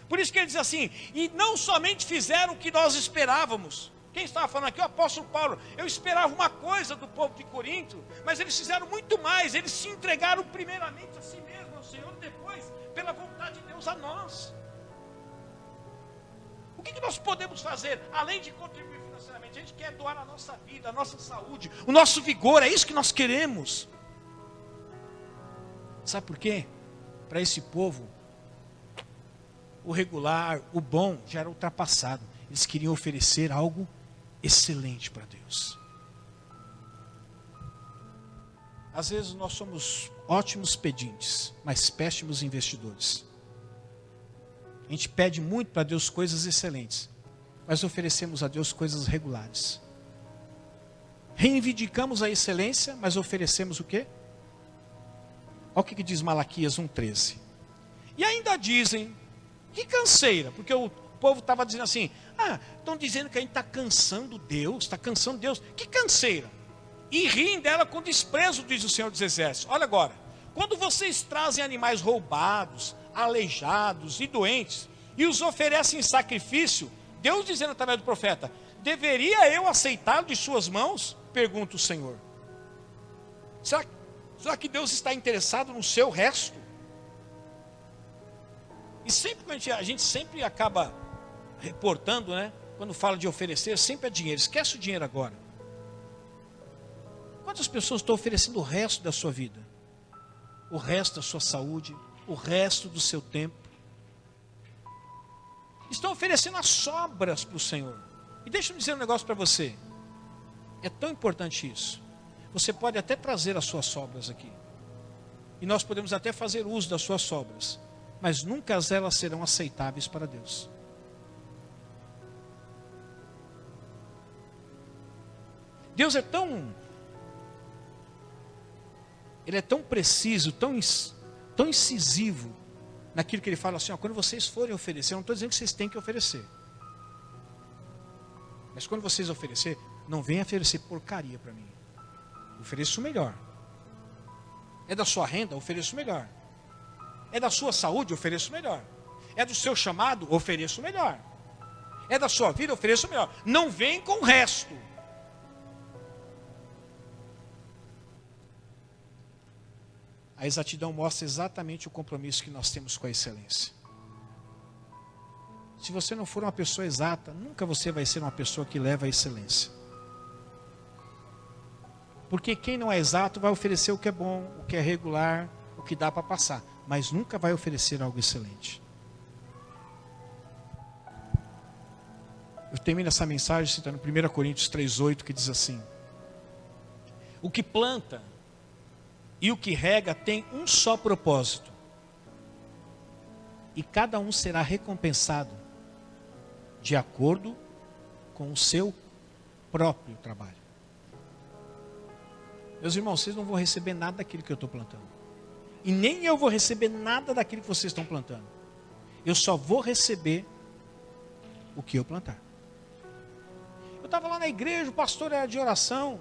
Speaker 1: Por isso que ele diz assim: e não somente fizeram o que nós esperávamos. Quem estava falando aqui? O apóstolo Paulo. Eu esperava uma coisa do povo de Corinto, mas eles fizeram muito mais. Eles se entregaram primeiramente a si mesmos, ao Senhor, e depois, pela vontade de Deus, a nós. O que nós podemos fazer, além de contribuir financeiramente? A gente quer doar a nossa vida, a nossa saúde, o nosso vigor. É isso que nós queremos. Sabe por quê? Para esse povo, o regular, o bom, já era ultrapassado. Eles queriam oferecer algo excelente para Deus. Às vezes nós somos ótimos pedintes, mas péssimos investidores. A gente pede muito para Deus coisas excelentes, mas oferecemos a Deus coisas regulares. Reivindicamos a excelência, mas oferecemos o quê? Olha o que diz Malaquias 1,13. E ainda dizem, que canseira, porque o povo estava dizendo assim: ah, estão dizendo que a gente está cansando Deus, está cansando Deus, que canseira. E riem dela com desprezo, diz o Senhor dos Exércitos. Olha agora, quando vocês trazem animais roubados, aleijados e doentes, e os oferecem em sacrifício, Deus dizendo através do profeta: deveria eu aceitá-lo de suas mãos? Pergunta o Senhor. Será que Deus está interessado no seu resto? E sempre a gente sempre acaba reportando, né? Quando fala de oferecer, sempre é dinheiro. Esquece o dinheiro agora. Quantas pessoas estão oferecendo o resto da sua vida? O resto da sua saúde, o resto do seu tempo. Estão oferecendo as sobras para o Senhor. E deixa eu dizer um negócio para você. É tão importante isso. Você pode até trazer as suas sobras aqui. E nós podemos até fazer uso das suas sobras. Mas nunca elas serão aceitáveis para Deus. Deus é tão... Ele é tão preciso, tão incisivo naquilo que Ele fala assim: ó, quando vocês forem oferecer, eu não estou dizendo que vocês têm que oferecer. Mas quando vocês oferecer, não venham oferecer porcaria para mim. Ofereça o melhor. É da sua renda? Ofereça o melhor. É da sua saúde? Ofereça o melhor. É do seu chamado? Ofereça o melhor. É da sua vida? Ofereça o melhor. Não vem com o resto. A exatidão mostra exatamente o compromisso que nós temos com a excelência. Se você não for uma pessoa exata, nunca você vai ser uma pessoa que leva a excelência. Porque quem não é exato vai oferecer o que é bom, o que é regular, o que dá para passar, mas nunca vai oferecer algo excelente. Eu termino essa mensagem citando 1 Coríntios 3,8, que diz assim: o que planta e o que rega tem um só propósito, e cada um será recompensado de acordo com o seu próprio trabalho. Meus irmãos, vocês não vão receber nada daquilo que eu estou plantando. E nem eu vou receber nada daquilo que vocês estão plantando. Eu só vou receber o que eu plantar. Eu estava lá na igreja, o pastor era de oração,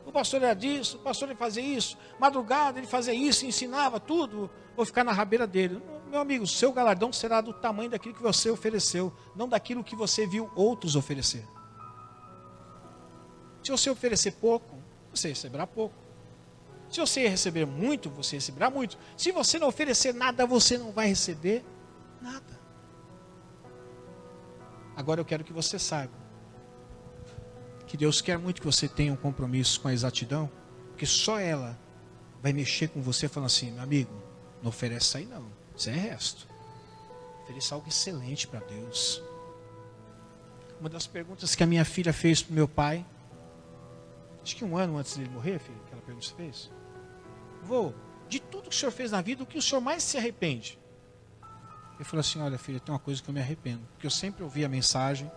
Speaker 1: o pastor era disso, o pastor ia fazer isso, madrugada ele fazia isso, ensinava tudo, vou ficar na rabeira dele. Meu amigo, seu galardão será do tamanho daquilo que você ofereceu, não daquilo que você viu outros oferecer. Se você oferecer pouco, você receberá pouco. Se você receber muito, você receberá muito. Se você não oferecer nada, você não vai receber nada. Agora eu quero que você saiba que Deus quer muito que você tenha um compromisso com a exatidão, porque só ela vai mexer com você falando assim: meu amigo, não oferece isso aí não, isso é resto. Ofereça algo excelente para Deus. Uma das perguntas que a minha filha fez para o meu pai, acho que 1 ano antes dele morrer, filho, aquela pergunta que você fez: vô, de tudo que o senhor fez na vida, o que o senhor mais se arrepende? Ele falou assim: olha, filho, tem uma coisa que eu me arrependo, porque eu sempre ouvi a mensagem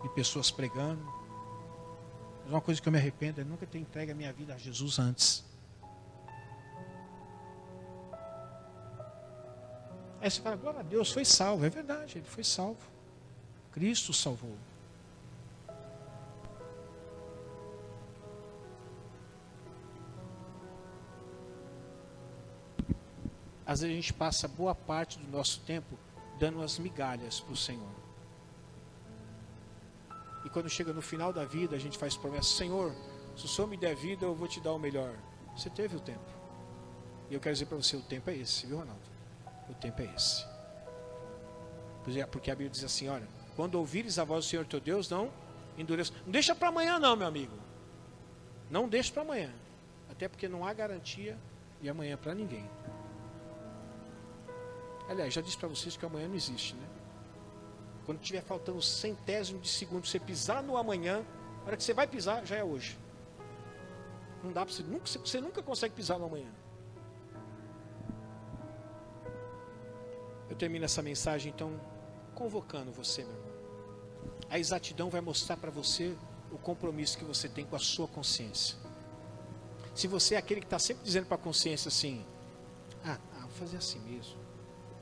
Speaker 1: de pessoas pregando, Mas uma coisa que eu me arrependo é nunca ter entregue a minha vida a Jesus antes. Aí você fala, glória a Deus, foi salvo. É verdade, ele foi salvo. Cristo salvou. Às vezes a gente passa boa parte do nosso tempo dando as migalhas para o Senhor. E quando chega no final da vida, a gente faz promessa: Senhor, se o Senhor me der vida, eu vou te dar o melhor. Você teve o tempo. E eu quero dizer para você, o tempo é esse, viu, Ronaldo? O tempo é esse. Porque a Bíblia diz assim, olha, quando ouvires a voz do Senhor teu Deus, não endureça. Não deixa para amanhã não, meu amigo. Não deixa para amanhã. Até porque não há garantia de amanhã para ninguém. Aliás, já disse para vocês que amanhã não existe, né? Quando tiver faltando centésimo de segundo para você pisar no amanhã, a hora que você vai pisar, já é hoje. Não dá para você nunca consegue pisar no amanhã. Eu termino essa mensagem, então, convocando você, meu irmão. A exatidão vai mostrar para você o compromisso que você tem com a sua consciência. Se você é aquele que está sempre dizendo para a consciência assim, vou fazer assim mesmo.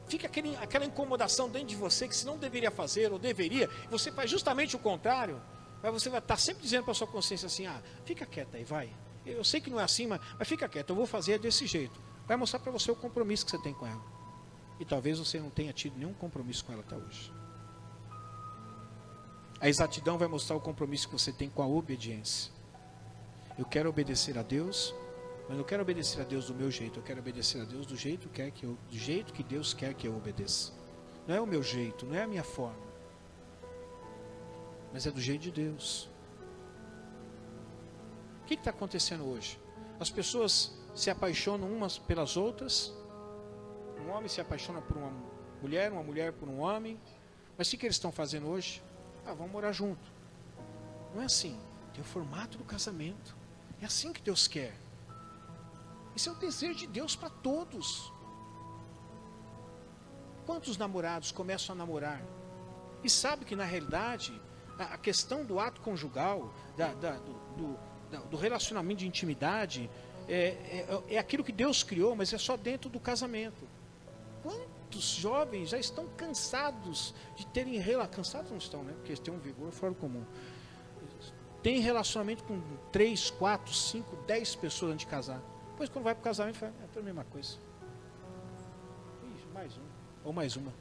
Speaker 1: Fica aquela incomodação dentro de você que se não deveria fazer ou deveria, você faz justamente o contrário, mas você vai estar sempre dizendo para a sua consciência assim, fica quieta aí, vai. Eu sei que não é assim, mas fica quieta, eu vou fazer desse jeito. Vai mostrar para você o compromisso que você tem com ela. E talvez você não tenha tido nenhum compromisso com ela até hoje. A exatidão vai mostrar o compromisso que você tem com a obediência. Eu quero obedecer a Deus, mas não quero obedecer a Deus do meu jeito. Eu quero obedecer a Deus do jeito que Deus quer que eu obedeça. Não é o meu jeito, não é a minha forma, mas é do jeito de Deus. O que está acontecendo hoje? As pessoas se apaixonam umas pelas outras. Um homem se apaixona por uma mulher por um homem. Mas o que eles estão fazendo hoje? Vamos morar junto. Não é assim. Tem o formato do casamento. É assim que Deus quer. Esse é o desejo de Deus para todos. Quantos namorados começam a namorar e sabem que na realidade a questão do ato conjugal, do relacionamento de intimidade, é aquilo que Deus criou, mas é só dentro do casamento. Quantos jovens já estão cansados de terem cansados não estão, né? Porque eles têm um vigor fora do comum. Tem relacionamento com 3, 4, 5, 10 pessoas antes de casar. Depois quando vai para o casamento, fala, é a mesma coisa. Mais um, ou mais uma.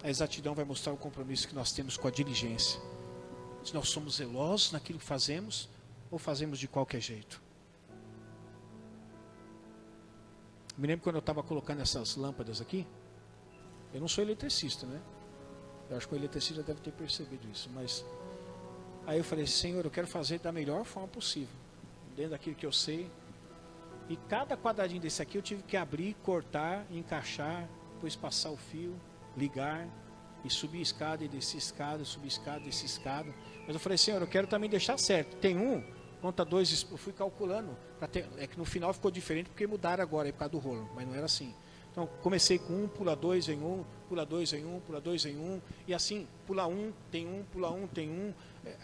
Speaker 1: A exatidão vai mostrar o compromisso que nós temos com a diligência. Se nós somos zelosos naquilo que fazemos, ou fazemos de qualquer jeito. Me lembro quando eu estava colocando essas lâmpadas aqui. Eu não sou eletricista, né? Eu acho que o eletricista deve ter percebido isso. Mas aí eu falei, Senhor, eu quero fazer da melhor forma possível, dentro daquilo que eu sei. E cada quadradinho desse aqui eu tive que abrir, cortar, encaixar, depois passar o fio, ligar, e subir escada e descer escada, subir escada, descer escada. Mas eu falei, Senhor, eu quero também deixar certo. Tem conta 2, eu fui calculando, é que no final ficou diferente porque mudaram agora, por causa do rolo, mas não era assim. Então comecei com 1, pula 2, vem 1, pula 2, vem 1, pula 2, vem 1, e assim, pula 1, tem 1, pula 1, tem 1,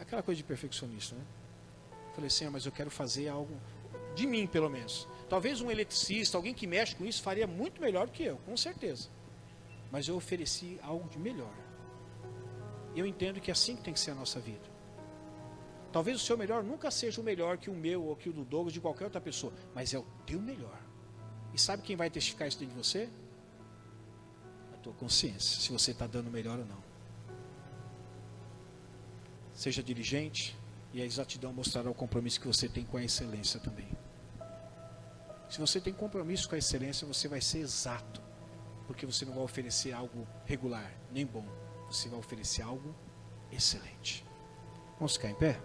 Speaker 1: aquela coisa de perfeccionista, né? Falei, Senhor, mas eu quero fazer algo de mim, pelo menos. Talvez um eletricista, alguém que mexe com isso, faria muito melhor do que eu, com certeza. Mas eu ofereci algo de melhor. Eu entendo que é assim que tem que ser a nossa vida. Talvez o seu melhor nunca seja o melhor que o meu ou que o do Douglas, de qualquer outra pessoa, mas é o teu melhor. E sabe quem vai testificar isso dentro de você? A tua consciência, se você está dando melhor ou não. Seja diligente, e a exatidão mostrará o compromisso que você tem com a excelência também. Se você tem compromisso com a excelência, você vai ser exato, porque você não vai oferecer algo regular, nem bom. Você vai oferecer algo excelente. Vamos ficar em pé?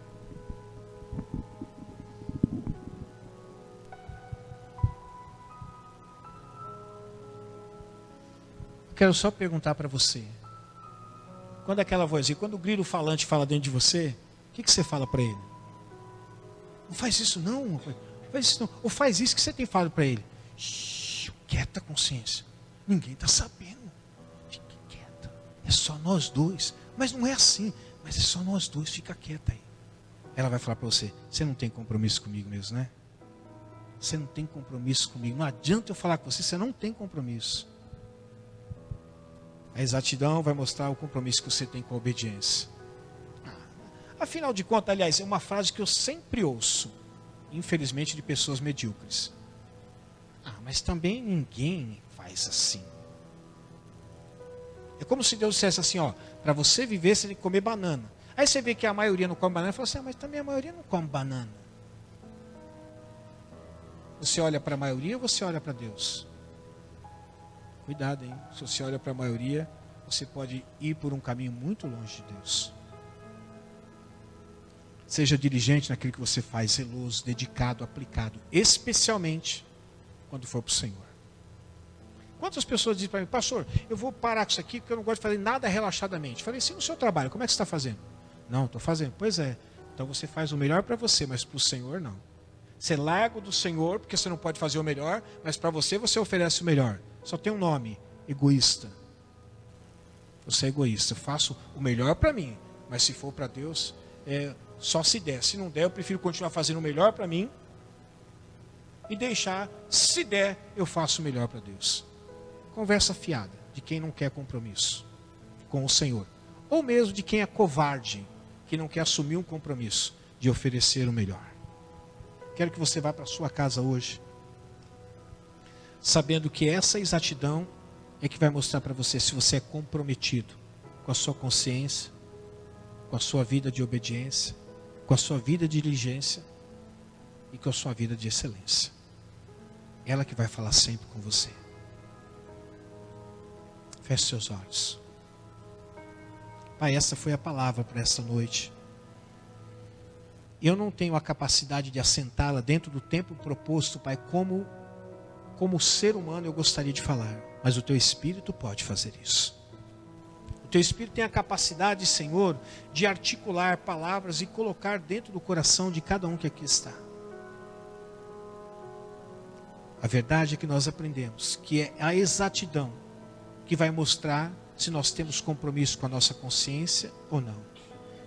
Speaker 1: Quero só perguntar para você. Quando aquela vozinha, quando o grilo falante fala dentro de você, o que você fala para ele? Não faz isso não, faz isso não. Ou faz isso que você tem falado para ele. Shhh, quieta consciência. Ninguém está sabendo. Fique quieta. É só nós dois. Mas não é assim. Mas é só nós dois, fica quieta aí. Ela vai falar para você, você não tem compromisso comigo mesmo, né? Você não tem compromisso comigo. Não adianta eu falar com você, você não tem compromisso. A exatidão vai mostrar o compromisso que você tem com a obediência. Afinal de contas, aliás, é uma frase que eu sempre ouço, infelizmente, de pessoas medíocres. Mas também ninguém faz assim. É como se Deus dissesse assim, para você viver, você tem que comer banana. Aí você vê que a maioria não come banana, e fala assim, mas também a maioria não come banana. Você olha para a maioria ou você olha para Deus? Cuidado, hein? Se você olha para a maioria, você pode ir por um caminho muito longe de Deus. Seja diligente naquilo que você faz, zeloso, dedicado, aplicado, especialmente quando for para o Senhor. Quantas pessoas dizem para mim, pastor, eu vou parar com isso aqui porque eu não gosto de fazer nada relaxadamente. Falei, sim, no seu trabalho, como é que você está fazendo? Não, estou fazendo. Pois é, então você faz o melhor para você, mas para o Senhor não. Você larga do Senhor porque você não pode fazer o melhor, mas para você oferece o melhor. Só tem um nome, egoísta. Você é egoísta, eu faço o melhor para mim, mas se for para Deus, só se der. Se não der, eu prefiro continuar fazendo o melhor para mim e deixar, se der, eu faço o melhor para Deus. Conversa fiada de quem não quer compromisso com o Senhor. Ou mesmo de quem é covarde, que não quer assumir um compromisso de oferecer o melhor. Quero que você vá para a sua casa hoje, sabendo que essa exatidão é que vai mostrar para você se você é comprometido com a sua consciência, com a sua vida de obediência, com a sua vida de diligência e com a sua vida de excelência. Ela que vai falar sempre com você. Feche seus olhos. Pai, essa foi a palavra para essa noite. Eu não tenho a capacidade de assentá-la dentro do tempo proposto, Pai, como ser humano eu gostaria de falar. Mas o Teu Espírito pode fazer isso. O Teu Espírito tem a capacidade, Senhor, de articular palavras e colocar dentro do coração de cada um que aqui está. A verdade é que nós aprendemos que é a exatidão que vai mostrar se nós temos compromisso com a nossa consciência ou não.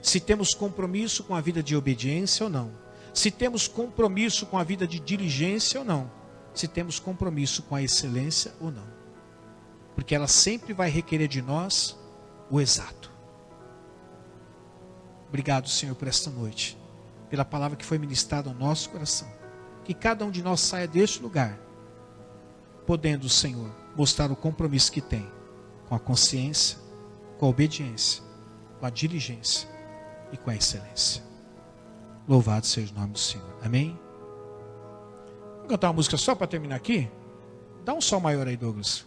Speaker 1: Se temos compromisso com a vida de obediência ou não. Se temos compromisso com a vida de diligência ou não. Se temos compromisso com a excelência ou não. Porque ela sempre vai requerer de nós o exato. Obrigado, Senhor, por esta noite. Pela palavra que foi ministrada ao nosso coração. Que cada um de nós saia deste lugar, podendo, Senhor, mostrar o compromisso que tem com a consciência, com a obediência, com a diligência e com a excelência. Louvado seja o nome do Senhor. Amém? Vamos cantar uma música só para terminar aqui? Dá um sol maior aí, Douglas.